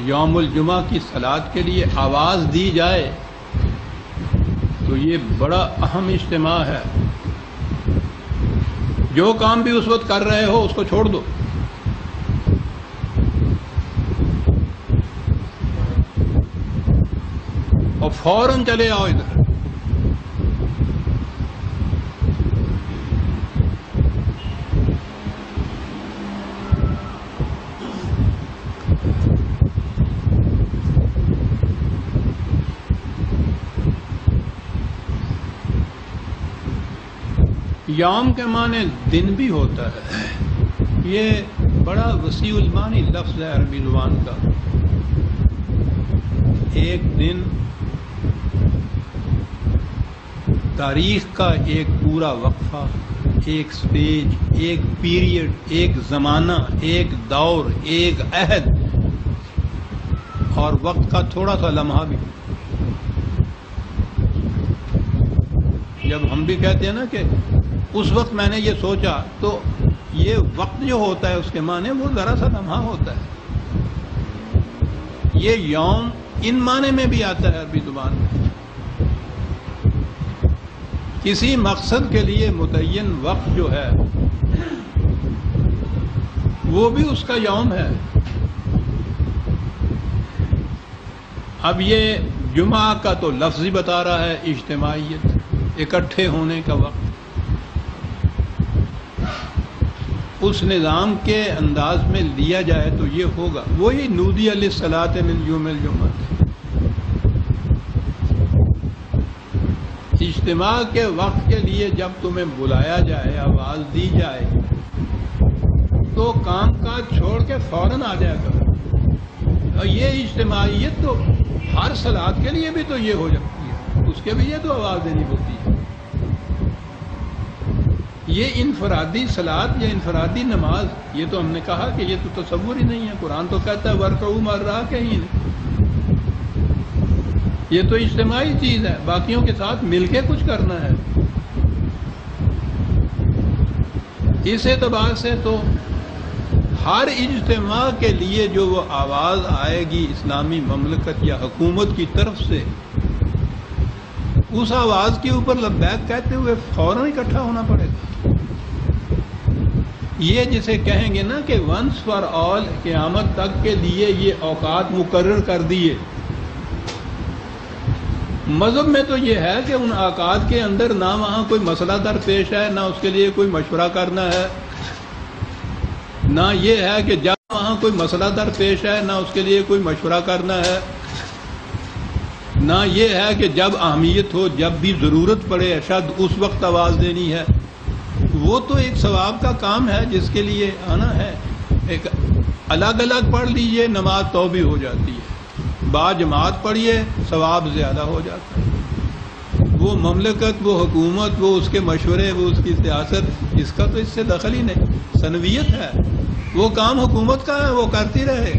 یوم الجمعہ کی صلاۃ کے لیے آواز دی جائے تو یہ بڑا اہم اجتماع ہے۔ جو کام بھی اس وقت کر رہے ہو اس کو چھوڑ دو، اور فوراً چلے آؤ ادھر۔ یوم کے معنی دن بھی ہوتا ہے، یہ بڑا وسیع المعنی لفظ ہے عربی زبان کا۔ ایک دن تاریخ کا ایک پورا وقفہ، ایک سٹیج، ایک پیریڈ، ایک زمانہ، ایک دور، ایک عہد، اور وقت کا تھوڑا سا لمحہ بھی۔ جب ہم بھی کہتے ہیں نا کہ اس وقت میں نے یہ سوچا، تو یہ وقت جو ہوتا ہے اس کے معنی وہ ذرا سا لمحہ ہوتا ہے۔ یہ یوم ان معنی میں بھی آتا ہے عربی زبان میں، کسی مقصد کے لیے متعین وقت جو ہے وہ بھی اس کا یوم ہے۔ اب یہ جمعہ کا تو لفظ ہی بتا رہا ہے اجتماعیت، اکٹھے ہونے کا وقت۔ اس نظام کے انداز میں لیا جائے تو یہ ہوگا وہی نودی للصلاۃ من یوم الجمعہ۔ اجتماع کے وقت کے لیے جب تمہیں بلایا جائے، آواز دی جائے، تو کام کاج چھوڑ کے فوراً آ جایا کرو۔ اور یہ اجتماعیت تو ہر صلاۃ کے لیے بھی تو یہ ہو جاتی ہے، اس کے بھی یہ تو آواز دینی ہوتی ہے۔ یہ انفرادی صلاۃ یا انفرادی نماز، یہ تو ہم نے کہا کہ یہ تو تصور ہی نہیں ہے۔ قرآن تو کہتا ہے وَارْكَعُوا مَعَ الرَّاكِعِينَ۔ یہ تو اجتماعی چیز ہے، باقیوں کے ساتھ مل کے کچھ کرنا ہے۔ اس اعتبار سے تو ہر اجتماع کے لیے جو وہ آواز آئے گی اسلامی مملکت یا حکومت کی طرف سے، اس آواز کے اوپر لبیک کہتے ہوئے فوراً اکٹھا ہونا پڑے گا۔ یہ جسے کہیں گے نا کہ ونس فار آل، قیامت تک کے لیے یہ اوقات مقرر کر دیے۔ مذہب میں تو یہ ہے کہ ان اوقات کے اندر نہ وہاں کوئی مسئلہ درپیش ہے، نہ اس کے لیے کوئی مشورہ کرنا ہے، نہ یہ ہے کہ جب وہاں کوئی مسئلہ درپیش ہے نہ اس کے لیے کوئی مشورہ کرنا ہے، نہ یہ ہے کہ جب اہمیت ہو، جب بھی ضرورت پڑے اشد اس وقت آواز دینی ہے. وہ تو ایک ثواب کا کام ہے جس کے لیے آنا ہے. ایک الگ الگ پڑھ لیجئے نماز تو بھی ہو جاتی ہے، با جماعت پڑھیے ثواب زیادہ ہو جاتا ہے. وہ مملکت، وہ حکومت، وہ اس کے مشورے، وہ اس کی سیاست، اس کا تو اس سے دخل ہی نہیں. سنویت ہے، وہ کام حکومت کا ہے، وہ کرتی رہے.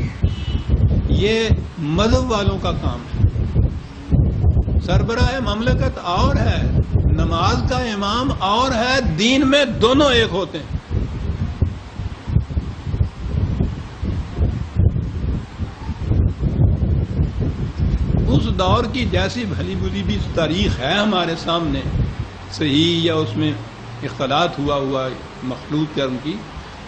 یہ مذہب والوں کا کام ہے. سربراہ مملکت اور ہے، نماز کا امام اور ہے، دین میں دونوں ایک ہوتے ہیں. اس دور کی جیسی بھلی بلی بھی تاریخ ہے ہمارے سامنے، صحیح یا اس میں اختلاط ہوا مخلوط کرم کی،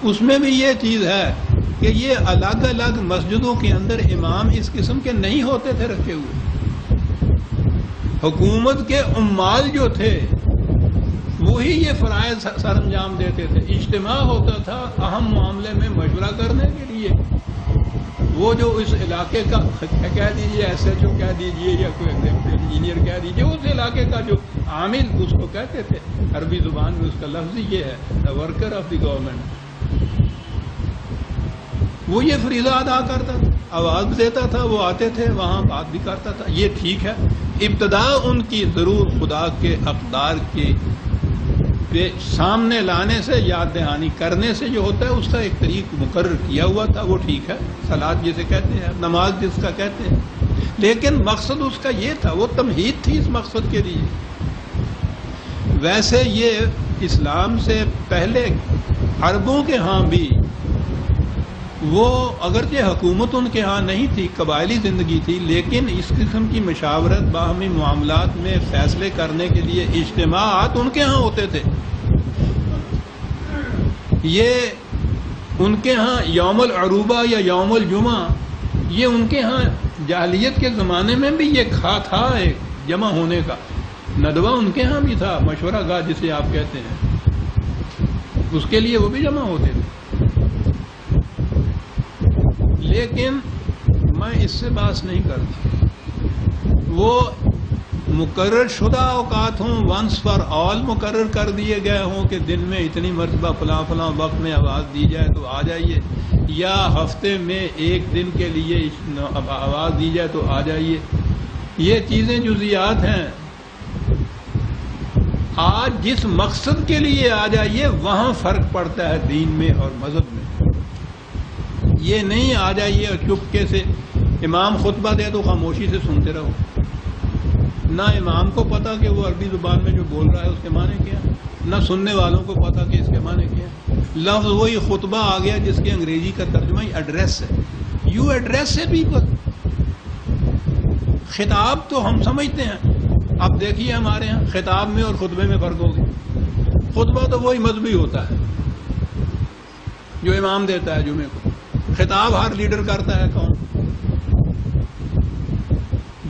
اس میں بھی یہ چیز ہے کہ یہ الگ الگ مسجدوں کے اندر امام اس قسم کے نہیں ہوتے تھے رکھے ہوئے. حکومت کے عمال جو تھے وہی یہ فرائض سر انجام دیتے تھے. اجتماع ہوتا تھا اہم معاملے میں مشورہ کرنے کے لیے. وہ جو اس علاقے کا کہہ دیجیے ایس ایچ او کہہ دیجیے یا کوئی انجینئر کہہ دیجیے، اس علاقے کا جو عامل اس کو کہتے تھے. عربی زبان میں اس کا لفظ یہ ہے، the worker of the government. وہ یہ فریضہ ادا کرتا تھا، آواز دیتا تھا، وہ آتے تھے وہاں بات بھی کرتا تھا. یہ ٹھیک ہے. ابتدا ان کی ضرور خدا کے اقدار کے سامنے لانے سے، یاد دہانی کرنے سے جو ہوتا ہے اس کا ایک طریق مقرر کیا ہوا تھا. وہ ٹھیک ہے، صلاۃ جسے کہتے ہیں، نماز جس کا کہتے ہیں. لیکن مقصد اس کا یہ تھا، وہ تمہید تھی اس مقصد کے لیے. ویسے یہ اسلام سے پہلے عربوں کے ہاں بھی وہ اگرچہ حکومت ان کے ہاں نہیں تھی، قبائلی زندگی تھی، لیکن اس قسم کی مشاورت، باہمی معاملات میں فیصلے کرنے کے لیے اجتماعات ان کے ہاں ہوتے تھے. یہ ان کے ہاں یوم العروبہ یا یوم الجمعہ، یہ ان کے ہاں جاہلیت کے زمانے میں بھی یہ تھا ایک جمع ہونے کا. ندوہ ان کے ہاں بھی تھا، مشورہ گاہ جسے آپ کہتے ہیں، اس کے لیے وہ بھی جمع ہوتے تھے. لیکن میں اس سے بات نہیں کرتا. وہ مقرر شدہ اوقات ہوں، ونس فار آل مقرر کر دیے گئے ہوں کہ دن میں اتنی مرتبہ فلاں فلاں وقت میں آواز دی جائے تو آ جائیے، یا ہفتے میں ایک دن کے لیے آواز دی جائے تو آ جائیے. یہ چیزیں جزیات ہیں. آج جس مقصد کے لیے آ جائیے وہاں فرق پڑتا ہے دین میں اور مذہب میں. یہ نہیں آ جائیے اور چپکے سے امام خطبہ دے تو خاموشی سے سنتے رہو. نہ امام کو پتا کہ وہ عربی زبان میں جو بول رہا ہے اس کے معنی کیا، نہ سننے والوں کو پتا کہ اس کے معنی کیا. لفظ وہی خطبہ آ گیا جس کے انگریزی کا ترجمہ ہی ایڈریس ہے. You address a people. خطاب تو ہم سمجھتے ہیں. اب دیکھیے ہمارے ہاں خطاب میں اور خطبے میں فرق ہوگی. خطبہ تو وہی مذہبی ہوتا ہے جو امام دیتا ہے جمعے کو. خطاب ہر لیڈر کرتا ہے. کون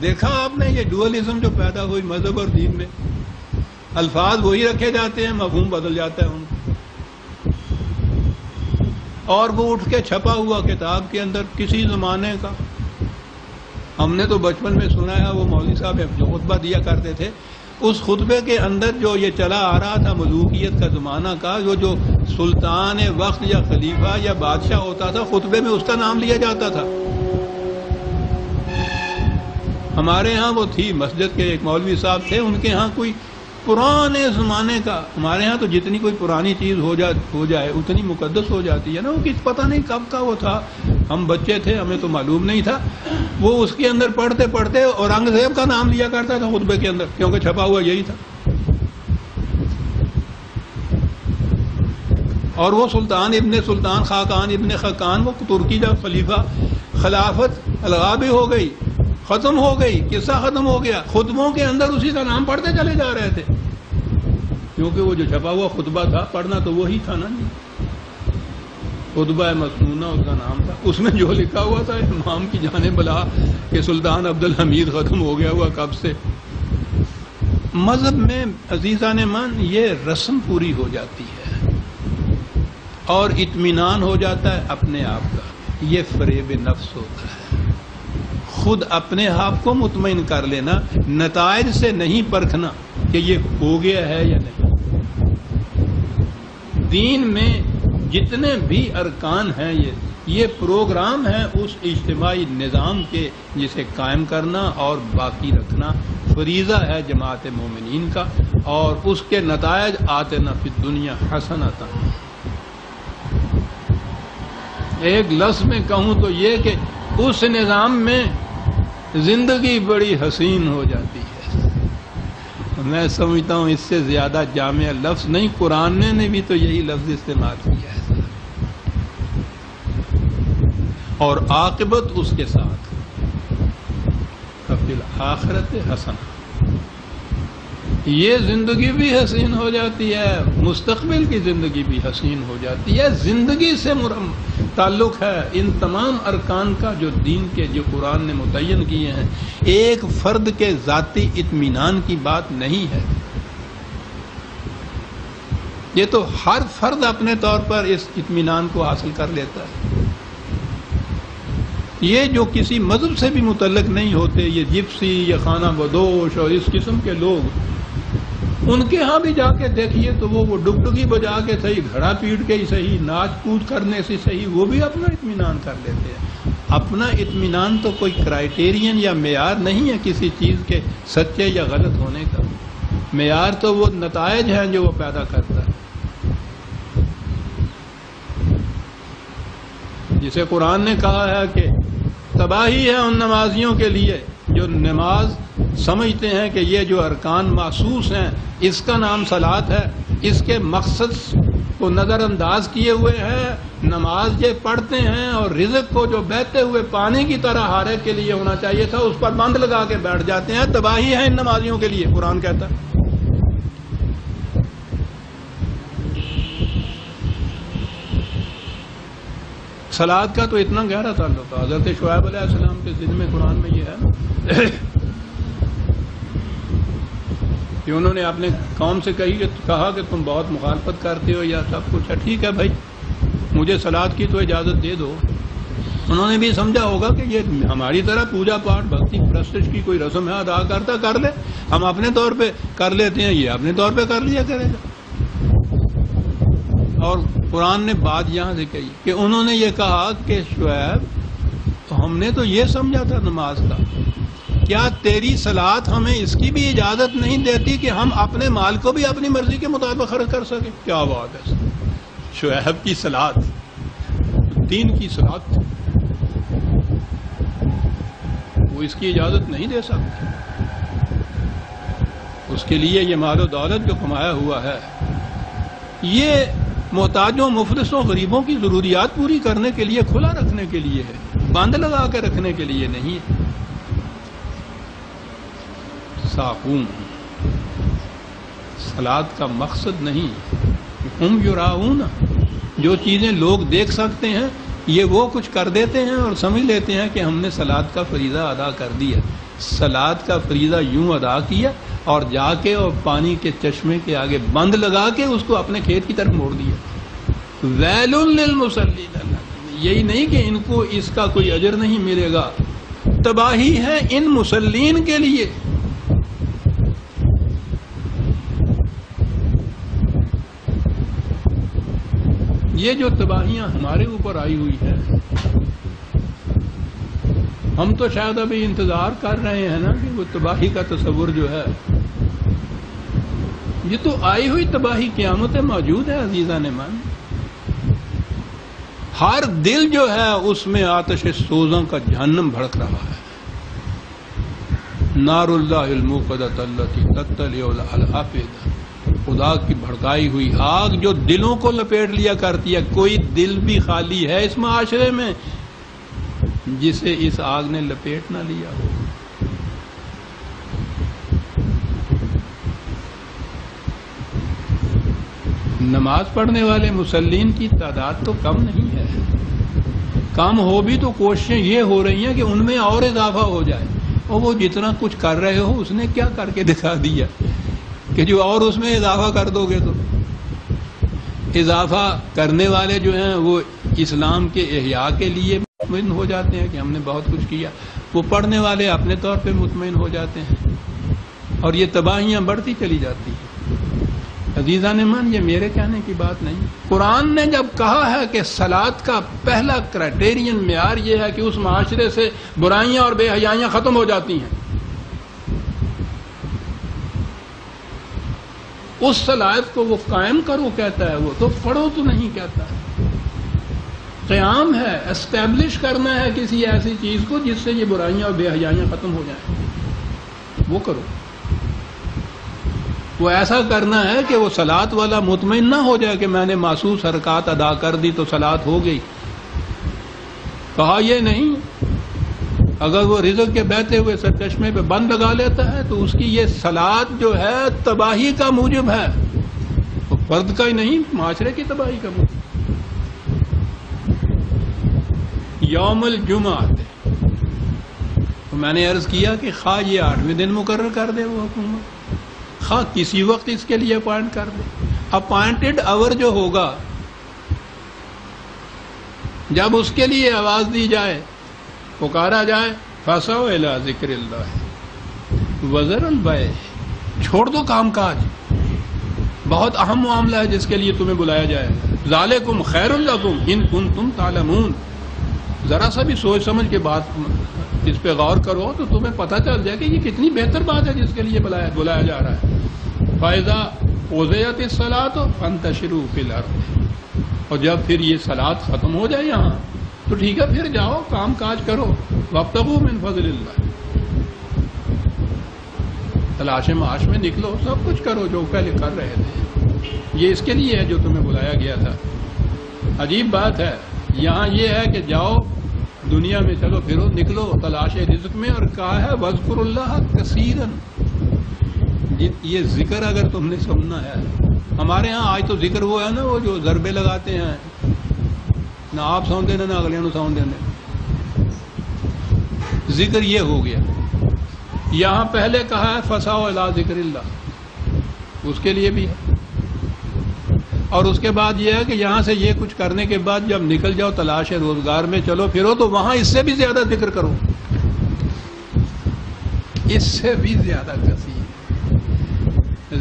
دیکھا آپ نے یہ ڈوئلزم جو پیدا ہوئی مذہب اور دین میں؟ الفاظ وہی رکھے جاتے ہیں، مفہوم بدل جاتا ہے ان کا. اور وہ اٹھ کے چھپا ہوا کتاب کے اندر کسی زمانے کا، ہم نے تو بچپن میں سنا ہے، وہ مولوی صاحب جو خطبہ دیا کرتے تھے اس خطبے کے اندر جو یہ چلا آ رہا تھا ملوکیت کا زمانہ کا، وہ جو سلطان وقت یا خلیفہ یا بادشاہ ہوتا تھا خطبے میں اس کا نام لیا جاتا تھا. ہمارے ہاں وہ تھی مسجد کے ایک مولوی صاحب تھے، ان کے ہاں کوئی پرانے زمانے کا، ہمارے ہاں تو جتنی کوئی پرانی چیز ہو جائے اتنی مقدس ہو جاتی ہے نا. وہ کس پتہ نہیں کب کا وہ تھا، ہم بچے تھے، ہمیں تو معلوم نہیں تھا. وہ اس کے اندر پڑھتے پڑھتے اورنگزیب کا نام لیا کرتا تھا خطبے کے اندر، کیونکہ چھپا ہوا یہی تھا. اور وہ سلطان ابن سلطان خاقان ابن خاقان، وہ ترکی کا خلیفہ، خلافت الغابی ہو گئی، ختم ہو گئی، قصہ ختم ہو گیا. خطبوں کے اندر اسی کا نام پڑھتے چلے جا رہے تھے، کیونکہ وہ جو چھپا ہوا خطبہ تھا پڑھنا تو وہی تھا نا. خطبہ مسنونہ اس کا نام تھا. اس میں جو لکھا ہوا تھا امام کی جانے بلا کہ سلطان عبدالحمید ختم ہو گیا ہوا کب سے. مذہب میں عزیزان من یہ رسم پوری ہو جاتی ہے اور اطمینان ہو جاتا ہے اپنے آپ کا. یہ فریب نفس ہوتا ہے. خود اپنے آپ کو مطمئن کر لینا، نتائج سے نہیں پرکھنا کہ یہ ہو گیا ہے یا نہیں۔ دین میں جتنے بھی ارکان ہیں یہ پروگرام ہیں اس اجتماعی نظام کے، جسے قائم کرنا اور باقی رکھنا فریضہ ہے جماعت مومنین کا، اور اس کے نتائج آتنا فی الدنیا حسنۃ۔ ایک لفظ میں کہوں تو یہ کہ اس نظام میں زندگی بڑی حسین ہو جاتی ہے۔ میں سمجھتا ہوں اس سے زیادہ جامع لفظ نہیں، قرآن نے بھی تو یہی لفظ استعمال کیا ہے، اور عاقبت اس کے ساتھ فی الآخرۃ حسنہ۔ یہ زندگی بھی حسین ہو جاتی ہے، مستقبل کی زندگی بھی حسین ہو جاتی ہے۔ زندگی سے تعلق ہے ان تمام ارکان کا جو دین کے، جو قرآن نے متعین کیے ہیں۔ ایک فرد کے ذاتی اطمینان کی بات نہیں ہے، یہ تو ہر فرد اپنے طور پر اس اطمینان کو حاصل کر لیتا ہے۔ یہ جو کسی مذہب سے بھی متعلق نہیں ہوتے، یہ جپسی یا خانہ بدوش اور اس قسم کے لوگ، ان کے ہاں بھی جا کے دیکھیے تو وہ ڈگڈگی بجا کے صحیح، گھڑا پیٹ کے ہی صحیح، ناچ کود کرنے سے صحیح، وہ بھی اپنا اطمینان کر لیتے ہیں۔ اپنا اطمینان تو کوئی کرائیٹیرین یا معیار نہیں ہے کسی چیز کے سچے یا غلط ہونے کا۔ معیار تو وہ نتائج ہیں جو وہ پیدا کرتا ہے، جسے قرآن نے کہا ہے کہ تباہی ہے ان نمازیوں کے لیے جو نماز سمجھتے ہیں کہ یہ جو ارکان محسوس ہیں اس کا نام صلاۃ ہے، اس کے مقصد کو نظر انداز کیے ہوئے ہیں، نماز یہ پڑھتے ہیں اور رزق کو جو بہتے ہوئے پانی کی طرح ہر ایک کے لیے ہونا چاہیے تھا اس پر بند لگا کے بیٹھ جاتے ہیں۔ تباہی ہے ان نمازیوں کے لیے، قرآن کہتا ہے۔ صلاۃ کا تو اتنا گہرا تعلق ہے، حضرت شعیب علیہ السلام کے ذمہ میں قرآن میں یہ ہے نا کہ انہوں نے اپنے قوم سے کہا کہ تم بہت مخالفت کرتے ہو یا سب کچھ ہے، ٹھیک ہے بھائی مجھے صلاۃ کی تو اجازت دے دو۔ انہوں نے بھی سمجھا ہوگا کہ یہ ہماری طرح پوجا پاٹ بھکتی پرستش کی کوئی رسم ہے، ادا کرتا کر لے، ہم اپنے طور پہ کر لیتے ہیں، یہ اپنے طور پہ کر لیا کرے گا۔ اور قرآن نے بات یہاں سے کہی کہ انہوں نے یہ کہا کہ شعیب تو ہم نے تو یہ سمجھا تھا نماز کا، کیا تیری صلاۃ ہمیں اس کی بھی اجازت نہیں دیتی کہ ہم اپنے مال کو بھی اپنی مرضی کے مطابق خرچ کر سکیں؟ کیا بات ہے، شعیب کی صلاۃ دین کی صلاۃ تھی، وہ اس کی اجازت نہیں دے سکتے۔ اس کے لیے یہ مال و دولت جو کمایا ہوا ہے یہ محتاجوں، مفلسوں، غریبوں کی ضروریات پوری کرنے کے لیے، کھلا رکھنے کے لیے ہے، بند لگا کے رکھنے کے لیے نہیں ہے۔ ساقوم صلاۃ کا مقصد نہیں، ہم یراؤن، جو چیزیں لوگ دیکھ سکتے ہیں یہ وہ کچھ کر دیتے ہیں اور سمجھ لیتے ہیں کہ ہم نے صلاۃ کا فریضہ ادا کر دیا۔ صلاۃ کا فریضہ یوں ادا کیا اور جا کے اور پانی کے چشمے کے آگے بند لگا کے اس کو اپنے کھیت کی طرف موڑ دیا۔ ویل للمصلین، یہی نہیں کہ ان کو اس کا کوئی اجر نہیں ملے گا، تباہی ہے ان مصلین کے لیے۔ یہ جو تباہیاں ہمارے اوپر آئی ہوئی ہیں، ہم تو شاید ابھی انتظار کر رہے ہیں نا کہ وہ تباہی کا تصور جو ہے، یہ تو آئی ہوئی تباہی قیامت موجود ہے عزیزان من۔ ہر دل جو ہے اس میں آتش سوزوں کا جہنم بھڑک رہا ہے۔ نار اللہ الموقدۃ التی تطلع علی الافئدہ، خدا کی بھڑکائی ہوئی آگ جو دلوں کو لپیٹ لیا کرتی ہے۔ کوئی دل بھی خالی ہے اس معاشرے میں جسے اس آگ نے لپیٹ نہ لیا ہو۔ نماز پڑھنے والے مسلمین کی تعداد تو کم نہیں ہے، کم ہو بھی تو کوششیں یہ ہو رہی ہیں کہ ان میں اور اضافہ ہو جائے، اور وہ جتنا کچھ کر رہے ہو اس نے کیا کر کے دکھا دیا کہ جو اور اس میں اضافہ کر دو گے تو اضافہ کرنے والے جو ہیں وہ اسلام کے احیاء کے لیے مطمئن ہو جاتے ہیں کہ ہم نے بہت کچھ کیا. وہ پڑھنے والے اپنے طور پہ مطمئن ہو جاتے ہیں اور یہ تباہیاں بڑھتی چلی جاتی ہیں. عزیزان من، یہ میرے کہنے کی بات نہیں. قرآن نے جب کہا ہے کہ صلاۃ کا پہلا کرائٹیرین معیار یہ ہے کہ اس معاشرے سے برائیاں اور بے حیائیاں ختم ہو جاتی ہیں، اس صلاۃ کو وہ قائم کرو کہتا ہے، وہ تو پڑھو تو نہیں کہتا ہے. قیام ہے، اسٹیبلش کرنا ہے کسی ایسی چیز کو جس سے یہ برائیاں اور بے حیائیاں ختم ہو جائیں، وہ کرو. وہ ایسا کرنا ہے کہ وہ صلاۃ والا مطمئن نہ ہو جائے کہ میں نے معصوص حرکات ادا کر دی تو صلاۃ ہو گئی. کہا یہ نہیں، اگر وہ رزق کے بہتے ہوئے سرچشمے پہ بند لگا لیتا ہے تو اس کی یہ صلاۃ جو ہے تباہی کا موجب ہے، وہ فرد کا ہی نہیں، معاشرے کی تباہی کا موجب. یوم الجمعہ تو میں نے عرض کیا کہ خواہ یہ 8ویں دن مقرر کر دے وہ حکومت، خواہ کسی وقت اس کے لیے اپوائنٹ کر دے. اپوائنٹڈ آور جو ہوگا، جب اس کے لیے آواز دی جائے، پکارا جائے، فَسَوْا إِلَىٰ ذِكْرِ اللَّهِ وَذَرُوا الْبَيْعَ، چھوڑ دو کام کاج، بہت اہم معاملہ ہے جس کے لیے تمہیں بلایا جائے. ذَلِكُمْ خَيْرٌ لَكُمْ إِن كُنتُمْ تَعْلَمُونَ. ذرا سا بھی سوچ سمجھ کے بات اس پہ غور کرو تو تمہیں پتہ چل جائے کہ یہ کتنی بہتر بات ہے جس کے لیے بلایا جا رہا ہے. فَإِذَا قُضِيَتِ الصَّلَاةُ فَانتَشِرُوا فِي الْأَرْضِ، اور جب پھر یہ صلاۃ ختم ہو جائے یہاں تو ٹھیک ہے، پھر جاؤ کام کاج کرو. وَابْتَغُوا مِن فَضْلِ اللَّهِ، تلاش معاش میں نکلو، سب کچھ کرو جو پہلے کر رہے تھے. یہ اس کے لیے ہے جو تمہیں بلایا گیا تھا. عجیب بات ہے، یہاں یہ ہے کہ جاؤ دنیا میں، چلو پھرو، نکلو تلاش رزق میں، اور کہا ہے وَاذْكُرُوا اللَّهَ كَثِيرًا. یہ ذکر اگر تم نے سننا ہے، ہمارے ہاں آج تو ذکر وہ ہے نا، وہ جو ضربے لگاتے ہیں، نہ آپ سون دینے نہ اگلے نو سون دینے. ذکر یہ ہو گیا. یہاں پہلے کہا ہے فَسَوْا إِلَىٰ ذِكْرِ اللَّهِ، اس کے لیے بھی ہے. اور اس کے بعد یہ ہے کہ یہاں سے یہ کچھ کرنے کے بعد جب نکل جاؤ تلاش روزگار میں، چلو پھرو، تو وہاں اس سے بھی زیادہ ذکر کرو، اس سے بھی زیادہ کثیر.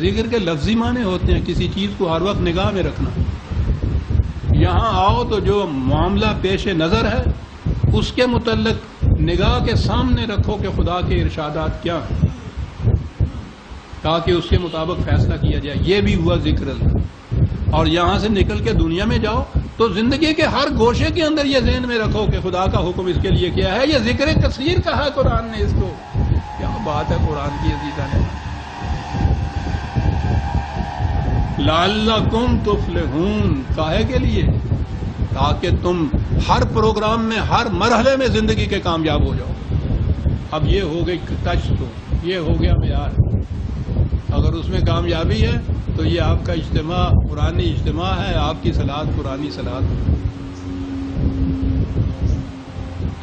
ذکر کے لفظی معنی ہوتے ہیں کسی چیز کو ہر وقت نگاہ میں رکھنا. یہاں آؤ تو جو معاملہ پیش نظر ہے اس کے متعلق نگاہ کے سامنے رکھو کہ خدا کے ارشادات کیا ہیں، تاکہ اس کے مطابق فیصلہ کیا جائے. یہ بھی ہوا ذکر اللہ. اور یہاں سے نکل کے دنیا میں جاؤ تو زندگی کے ہر گوشے کے اندر یہ ذہن میں رکھو کہ خدا کا حکم اس کے لیے کیا ہے. یہ ذکر کثیر کہا ہے قرآن نے اس کو. کیا بات ہے قرآن کی عزیزان. لعلکم تفلحون، کاہے کے لیے؟ تاکہ تم ہر پروگرام میں، ہر مرحلے میں زندگی کے کامیاب ہو جاؤ. اب یہ ہو گئی ٹچ، تو یہ ہو گیا معیار. اگر اس میں کامیابی ہے تو یہ آپ کا اجتماع قرآنی اجتماع ہے، آپ کی صلاۃ قرآنی صلاۃ.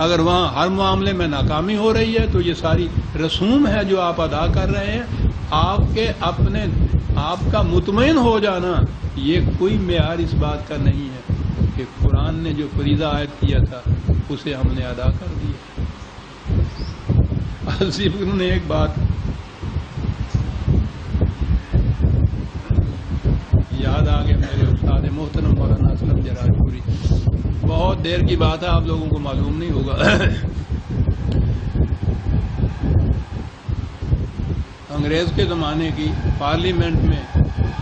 اگر وہاں ہر معاملے میں ناکامی ہو رہی ہے تو یہ ساری رسوم ہے جو آپ ادا کر رہے ہیں. آپ کا مطمئن ہو جانا یہ کوئی معیار اس بات کا نہیں ہے کہ قرآن نے جو فریضہ عائد کیا تھا اسے ہم نے ادا کر دیا. انہوں نے ایک بات یاد آ گیا، میرے استاد محترم مولانا اسلم جراج پوری. بہت دیر کی بات ہے، آپ لوگوں کو معلوم نہیں ہوگا. انگریز کے زمانے کی پارلیمنٹ میں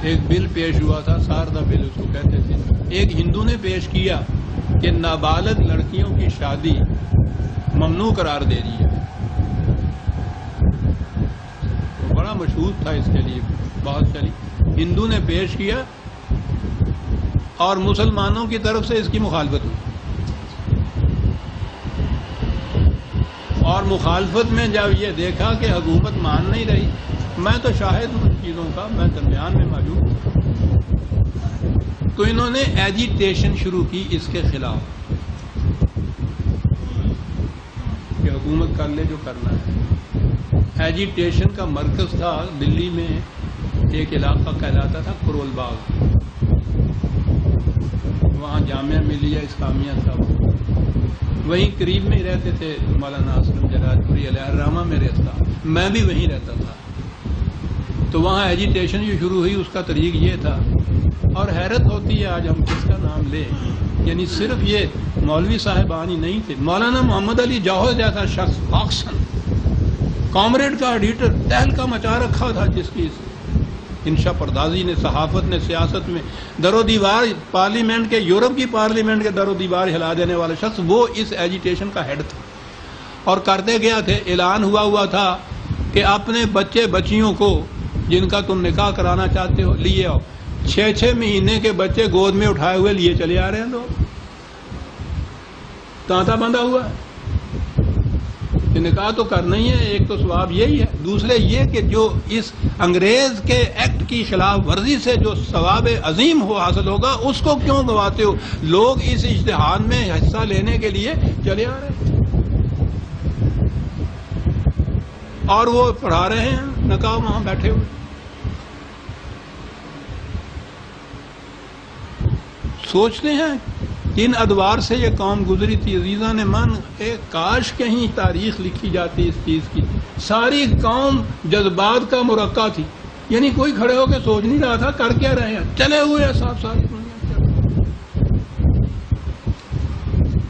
ایک بل پیش ہوا تھا، ساردہ بل اس کو کہتے تھے. ایک ہندو نے پیش کیا کہ نابالغ لڑکیوں کی شادی ممنوع قرار دے دی ہے. بڑا مشہور تھا، اس کے لیے بہت چلی. ہندو نے پیش کیا اور مسلمانوں کی طرف سے اس کی مخالفت ہوئی. اور مخالفت میں جب یہ دیکھا کہ حکومت مان نہیں رہی، میں تو شاہد ہوں چیزوں کا، میں درمیان میں موجود ہوں، تو انہوں نے ایجیٹیشن شروع کی اس کے خلاف کہ حکومت کر لے جو کرنا ہے. ایجیٹیشن کا مرکز تھا دلی میں ایک علاقہ کہلاتا تھا کرول باغ، وہاں جامعہ ملیہ اسلامیہ تھا. وہیں قریب میں ہی رہتے تھے مولانا اسلم جراج پوری علیہ الرحمہ میں رہتا، میں بھی وہیں رہتا تھا. تو وہاں ایجیٹیشن جو شروع ہوئی اس کا طریق یہ تھا. اور حیرت ہوتی ہے آج ہم کس کا نام لیں، یعنی صرف یہ مولوی صاحبان ہی نہیں تھے. مولانا محمد علی جوہر جیسا شخص آکسن کامریڈ کا ایڈیٹر تہلکہ مچا رکھا تھا، جس کی انشا پردازی نے، صحافت نے، سیاست میں در و دیوار، پارلیمنٹ کے، یورپ کی پارلیمنٹ کے در و دیوار ہلا دینے والا شخص، وہ اس ایجیٹیشن کا ہیڈ تھا. اور کرتے گیا تھے، اعلان ہوا تھا کہ اپنے بچے بچیوں کو جن کا تم نکاح کرانا چاہتے ہو لیے آؤ. 6 مہینے کے بچے گود میں اٹھائے ہوئے لیے چلے آ رہے ہیں لوگ، تانتا بندھا ہوا ہے. نکاح تو کرنا ہی ہے، ایک تو ثواب یہی ہے، دوسرے یہ کہ جو اس انگریز کے ایکٹ کی خلاف ورزی سے جو ثواب عظیم ہو حاصل ہوگا اس کو کیوں گواتے ہو. لوگ اس اجتہاد میں حصہ لینے کے لیے چلے آ رہے ہیں اور وہ پڑھا رہے ہیں نکاح وہاں بیٹھے ہوئے. سوچتے ہیں کن ادوار سے یہ قوم گزری تھی. عزیزان من، کاش کہیں تاریخ لکھی جاتی اس چیز کی. ساری قوم جذبات کا مرقع تھی، یعنی کوئی کھڑے ہو کے سوچ نہیں رہا تھا کر کیا رہے ہیں، چلے ہوئے ہیں ساری دنیا.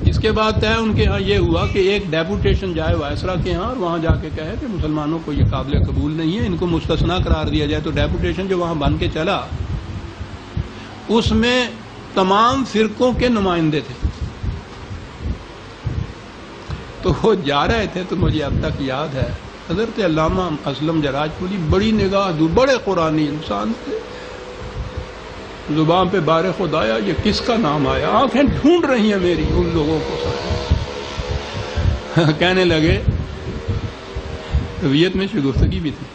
اس کے بعد طے ان کے ہاں یہ ہوا کہ ایک ڈیپوٹیشن جائے وائسرا کے ہاں اور وہاں جا کے کہے کہ مسلمانوں کو یہ قابل قبول نہیں ہے، ان کو مستثنا قرار دیا جائے. تو ڈیپوٹیشن جو وہاں بن کے چلا اس میں تمام فرقوں کے نمائندے تھے. تو وہ جا رہے تھے تو مجھے اب تک یاد ہے حضرت علامہ اسلم جراج پوری بڑی نگاہ دور، بڑے قرآنی انسان تھے. زبان پہ بار خدایا یہ کس کا نام آیا، آنکھیں ڈھونڈ رہی ہیں میری ان لوگوں کو. کہنے لگے، طبیعت میں شگفتگی بھی تھی،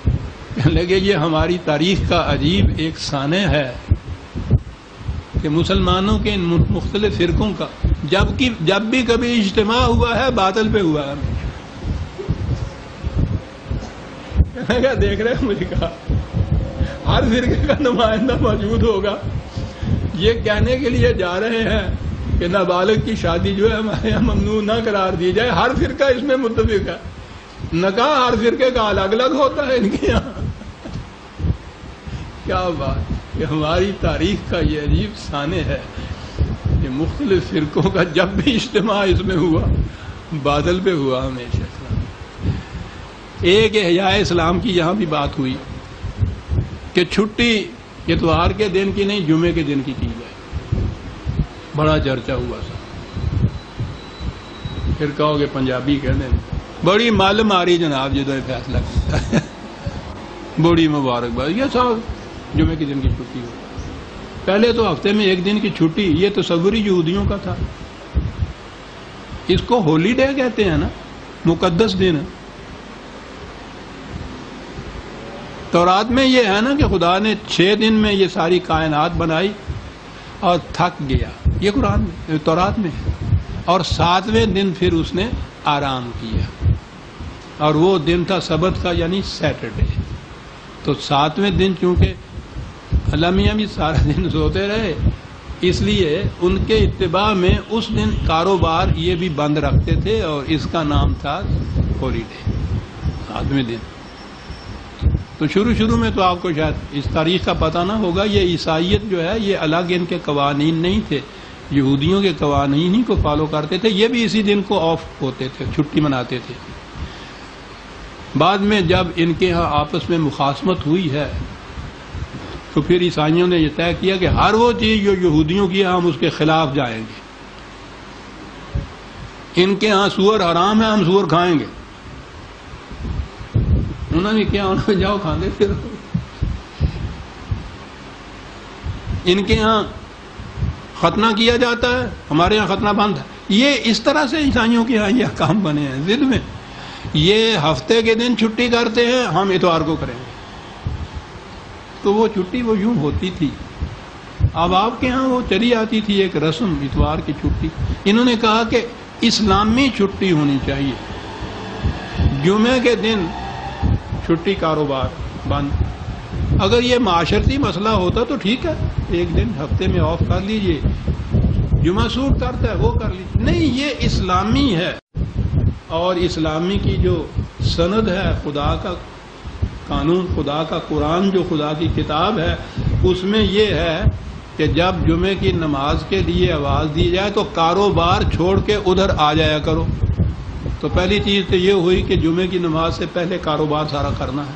کہنے لگے یہ ہماری تاریخ کا عجیب ایک سانحہ ہے کہ مسلمانوں کے ان مختلف فرقوں کا جب بھی کبھی اجتماع ہوا ہے باطل پہ ہوا ہے. کہنے کا دیکھ رہے ہیں، مجھے کہا ہر فرقے کا نمائندہ موجود ہوگا. یہ کہنے کے لیے جا رہے ہیں کہ نابالغ کی شادی جو ہے ہمارے یہاں ممنوع نہ قرار دی جائے. ہر فرقہ اس میں متفق ہے. نکاح ہر فرقے کا الگ الگ ہوتا ہے ان کے یہاں. کیا بات کہ ہماری تاریخ کا یہ عجیب سانحہ ہے کہ مختلف فرقوں کا جب بھی اجتماع اس میں ہوا بادل پہ ہوا ہمیشہ. ایک احیاء اسلام کی یہاں بھی بات ہوئی کہ چھٹی اتوار کے دن کی نہیں جمعے کے دن کی جائے. بڑا چرچا ہوا سا. پھر کہو گے پنجابی کہنے بڑی مال ماری جناب جدو یہ فیصلہ کیا ہے. بڑی مبارکباد. یہ صاحب جمعے کے دن کی چھٹی ہو. پہلے تو ہفتے میں ایک دن کی چھٹی یہ تصوری یہودیوں کا تھا. اس کو ہولی ڈے کہتے ہیں نا، مقدس دن. تورات میں یہ ہے نا کہ خدا نے 6 دن میں یہ ساری کائنات بنائی اور تھک گیا. یہ قرآن میں، تورات میں. اور 7ویں دن پھر اس نے آرام کیا اور وہ دن تھا سبت کا، یعنی سیٹرڈے. تو 7ویں دن چونکہ اللہ میاں بھی سارا دن سوتے رہے، اس لیے ان کے اتباع میں اس دن کاروبار یہ بھی بند رکھتے تھے اور اس کا نام تھا ہولی ڈے، 7ویں دن. تو شروع میں تو آپ کو شاید اس تاریخ کا پتہ نہ ہوگا. یہ عیسائیت جو ہے یہ الگ ان کے قوانین نہیں تھے، یہودیوں کے قوانین ہی کو فالو کرتے تھے. یہ بھی اسی دن کو آف ہوتے تھے، چھٹی مناتے تھے. بعد میں جب ان کے ہاں آپس میں مخاصمت ہوئی ہے تو پھر عیسائیوں نے یہ طے کیا کہ ہر وہ چیز جو یہودیوں کی ہم اس کے خلاف جائیں گے. ان کے ہاں سور حرام ہے، ہم سور کھائیں گے. انہوں نے کیا، انہوں نے جاؤ کھاندے پھر. ان کے ہاں ختنہ کیا جاتا ہے، ہمارے ہاں ختنہ بند ہے. یہ اس طرح سے عیسائیوں کے ہاں یہ احکام بنے ہیں ضد میں. یہ ہفتے کے دن چھٹی کرتے ہیں، ہم اتوار کو کریں گے. تو وہ چھٹی وہ یوں ہوتی تھی. اب آپ کے ہاں وہ چلی آتی تھی ایک رسم اتوار کی چھٹی. انہوں نے کہا کہ اسلامی چھٹی ہونی چاہیے. جمعے کے دن چھٹی، کاروبار بند. اگر یہ معاشرتی مسئلہ ہوتا تو ٹھیک ہے، ایک دن ہفتے میں آف کر لیجئے. جمعہ سوٹ کرتا ہے وہ کر لیجیے. نہیں، یہ اسلامی ہے، اور اسلامی کی جو سند ہے، خدا کا قانون، خدا کا قرآن جو خدا کی کتاب ہے، اس میں یہ ہے کہ جب جمعے کی نماز کے لیے آواز دی جائے تو کاروبار چھوڑ کے ادھر آ جایا کرو. تو پہلی چیز تو یہ ہوئی کہ جمعے کی نماز سے پہلے کاروبار سارا کرنا ہے،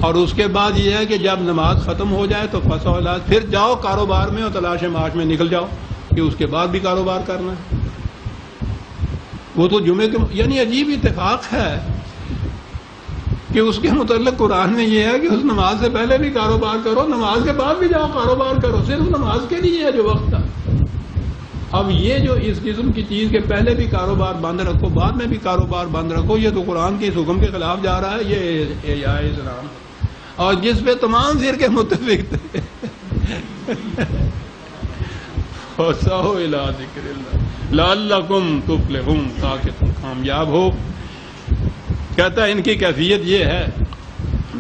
اور اس کے بعد یہ ہے کہ جب نماز ختم ہو جائے تو فسح و علاج، پھر جاؤ کاروبار میں اور تلاش معاش میں نکل جاؤ کہ اس کے بعد بھی کاروبار کرنا ہے. وہ تو جمعے کے یعنی عجیب اتفاق ہے کہ اس کے متعلق قرآن میں یہ ہے کہ اس نماز سے پہلے بھی کاروبار کرو، نماز کے بعد بھی جاؤ کاروبار کرو. صرف نماز کے لیے ہے جو وقت تھا. اب یہ جو اس قسم کی چیز کے پہلے بھی کاروبار بند رکھو بعد میں بھی کاروبار بند رکھو، یہ تو قرآن کے اس حکم کے خلاف جا رہا ہے. یہ احیاء اسلام اور جس پہ تمام فرقے متفق تھے. فَسَعُوا إِلَىٰ ذِكْرِ اللَّهِ لَعَلَّكُمْ تُفْلِحُونَ، تاکہ تم کامیاب ہو. کہتا ہے ان کی کیفیت یہ ہے،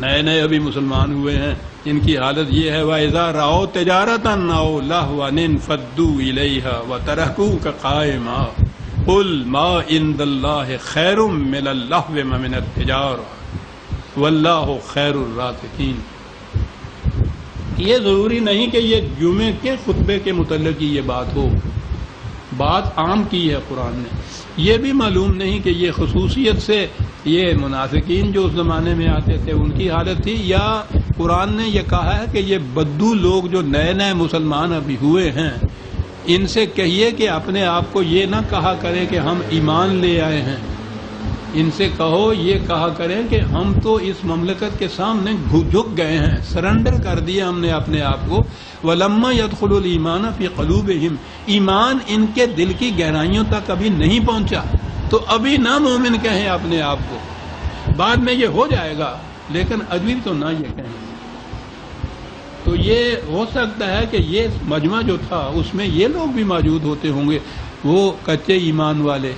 نئے نئے ابھی مسلمان ہوئے ہیں، ان کی حالت یہ ہے وَإِذَا رَأَوْا تِجَارَةً أَوْ لَهْوًا انفَضُّوا إِلَيْهَا وَتَرَكُوكَ قَائِمًا قُلْ مَا عِندَ اللَّهِ خَيْرٌ مِّنَ اللَّهْوِ وَمِنَ التِّجَارَةِ وَاللَّهُ خَيْرُ الرَّازِقِينَ. یہ ضروری نہیں کہ یہ جمعے کے خطبے کے متعلق ہی یہ بات ہو، بات عام کی ہے قرآن نے. یہ بھی معلوم نہیں کہ یہ خصوصیت سے یہ منافقین جو اس زمانے میں آتے تھے ان کی حالت تھی، یا قرآن نے یہ کہا ہے کہ یہ بدو لوگ جو نئے نئے مسلمان ابھی ہوئے ہیں ان سے کہیے کہ اپنے آپ کو یہ نہ کہا کریں کہ ہم ایمان لے آئے ہیں. ان سے کہو، یہ کہا کریں کہ ہم تو اس مملکت کے سامنے جھک گئے ہیں، سرنڈر کر دیا ہم نے اپنے آپ کو. وَلَمَّا يَدْخُلُ الْإِيمَانَ فِي قُلُوبِهِمْ، ایمان ان کے دل کی گہرائیوں تک ابھی نہیں پہنچا تو ابھی نہ مومن کہیں اپنے آپ کو. بعد میں یہ ہو جائے گا لیکن ابھی تو نہ یہ کہیں. تو یہ ہو سکتا ہے کہ یہ مجمع جو تھا اس میں یہ لوگ بھی موجود ہوتے ہوں گے، وہ کچے ایمان والے.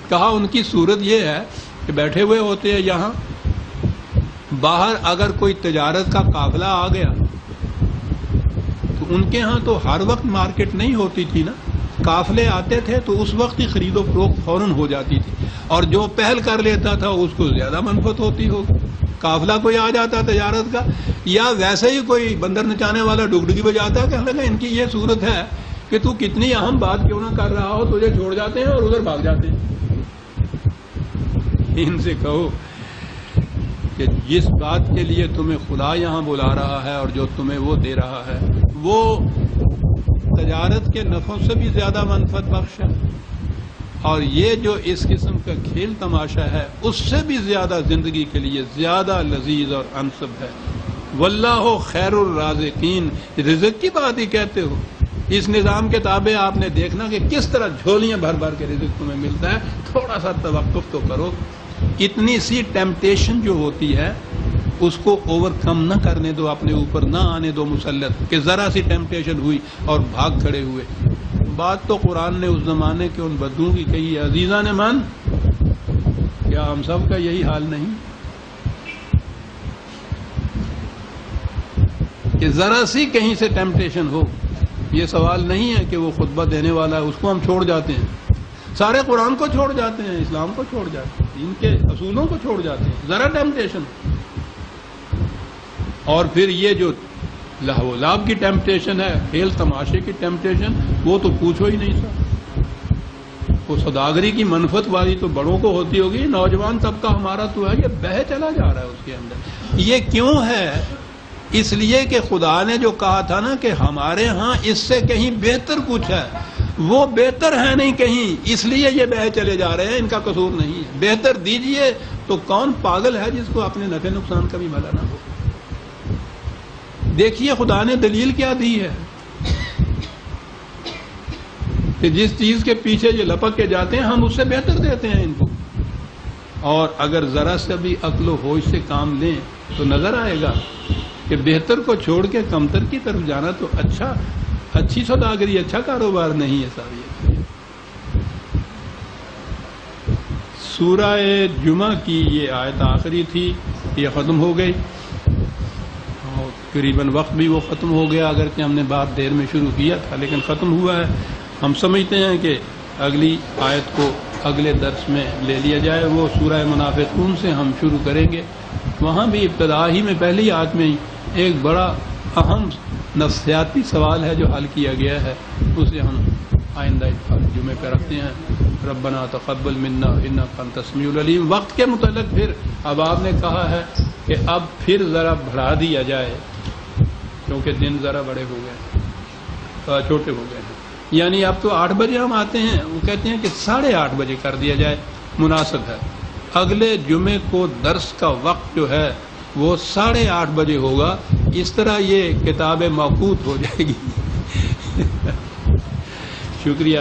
کہا ان کی صورت یہ ہے کہ بیٹھے ہوئے ہوتے ہیں یہاں، باہر اگر کوئی تجارت کا قافلہ آ گیا تو ان کے ہاں تو ہر وقت مارکیٹ نہیں ہوتی تھی نا، قافلے آتے تھے تو اس وقت ہی خرید و فروخت فوراً ہو جاتی تھی، اور جو پہل کر لیتا تھا اس کو زیادہ منفعت ہوتی ہوگی. قافلہ کوئی آ جاتا تجارت کا، یا ویسے ہی کوئی بندر نچانے والا ڈگڈگی بجاتا ہے، کہنے لگا ان کی یہ صورت ہے کہ تو کتنی اہم بات کیوں نہ کر رہا ہو، تجھے چھوڑ جاتے ہیں اور ادھر بھاگ جاتے ہیں. ان سے کہو کہ جس بات کے لیے تمہیں خدا یہاں بلا رہا ہے اور جو تمہیں وہ دے رہا ہے وہ تجارت کے نفعوں سے بھی زیادہ منفعت بخش ہے، اور یہ جو اس قسم کا کھیل تماشا ہے اس سے بھی زیادہ زندگی کے لیے زیادہ لذیذ اور انسب ہے. واللہ خیر الرازقین، رزق کی بات ہی کہتے ہو. اس نظام کے تابع آپ نے دیکھنا کہ کس طرح جھولیاں بھر بھر کے رزق تمہیں ملتا ہے. تھوڑا سا توقف تو کرو. اتنی سی ٹیمپٹیشن جو ہوتی ہے اس کو اوور کم نہ کرنے دو، اپنے اوپر نہ آنے دو مسلط کہ ذرا سی ٹیمپٹیشن ہوئی اور بھاگ کھڑے ہوئے. بات تو قرآن نے اس زمانے کے ان بدوؤں کی کہی ہے. عزیزان من، کیا ہم سب کا یہی حال نہیں کہ ذرا سی کہیں سے ٹیمپٹیشن ہو؟ یہ سوال نہیں ہے کہ وہ خطبہ دینے والا ہے اس کو ہم چھوڑ جاتے ہیں، سارے قرآن کو چھوڑ جاتے ہیں، اسلام کو چھوڑ جاتے ہیں، ان کے اصولوں کو چھوڑ جاتے ہیں، ذرا ٹیمپٹیشن. اور پھر یہ جو لہو و لعب کی ٹیمپٹیشن ہے، کھیل تماشے کی ٹیمپٹیشن، وہ تو پوچھو ہی نہیں سر. وہ سوداگری کی منفعت والی تو بڑوں کو ہوتی ہوگی، نوجوان طبقہ ہمارا تو ہے یہ بہہ چلا جا رہا ہے اس کے اندر. یہ کیوں ہے؟ اس لیے کہ خدا نے جو کہا تھا نا کہ ہمارے ہاں اس سے کہیں بہتر کچھ ہے، وہ بہتر ہے نہیں کہیں، اس لیے یہ بہہ چلے جا رہے ہیں. ان کا قصور نہیں ہے. بہتر دیجئے تو کون پاگل ہے جس کو اپنے نفع نقصان کا بھی بھلا نہ ہو. دیکھیے خدا نے دلیل کیا دی ہے کہ جس چیز کے پیچھے یہ لپک کے جاتے ہیں ہم اس سے بہتر دیتے ہیں ان کو. اور اگر ذرا سے بھی عقل و ہوش سے کام لیں تو نظر آئے گا کہ بہتر کو چھوڑ کے کمتر کی طرف جانا تو اچھی سوداگری، اچھا کاروبار نہیں ہے صاحب. سورہ جمعہ کی یہ آیت آخری تھی، یہ ختم ہو گئی. تقریباً وقت بھی وہ ختم ہو گیا، اگرچہ ہم نے بات دیر میں شروع کیا تھا لیکن ختم ہوا ہے۔ ہم سمجھتے ہیں کہ اگلی آیت کو اگلے درس میں لے لیا جائے، وہ سورہ منافقون سے ہم شروع کریں گے۔ وہاں بھی ابتدا ہی میں پہلی آیت میں ایک بڑا اہم نفسیاتی سوال ہے جو حل کیا گیا ہے، اسے ہم آئندہ جمعے پہ رکھتے ہیں۔ ربنا تقبل منا انک انت السمیع العلیم۔ وقت کے متعلق پھر اب آپ نے کہا ہے کہ اب پھر ذرا بڑھا دیا جائے، کیونکہ دن ذرا بڑے ہو گئے، چھوٹے ہو گئے ہیں، یعنی اب تو 8 بجے ہم آتے ہیں، وہ کہتے ہیں کہ 8:30 بجے کر دیا جائے، مناسب ہے۔ اگلے جمعے کو درس کا وقت جو ہے وہ 8:30 بجے ہوگا، اس طرح یہ کتاب موقوت ہو جائے گی۔ شکریہ۔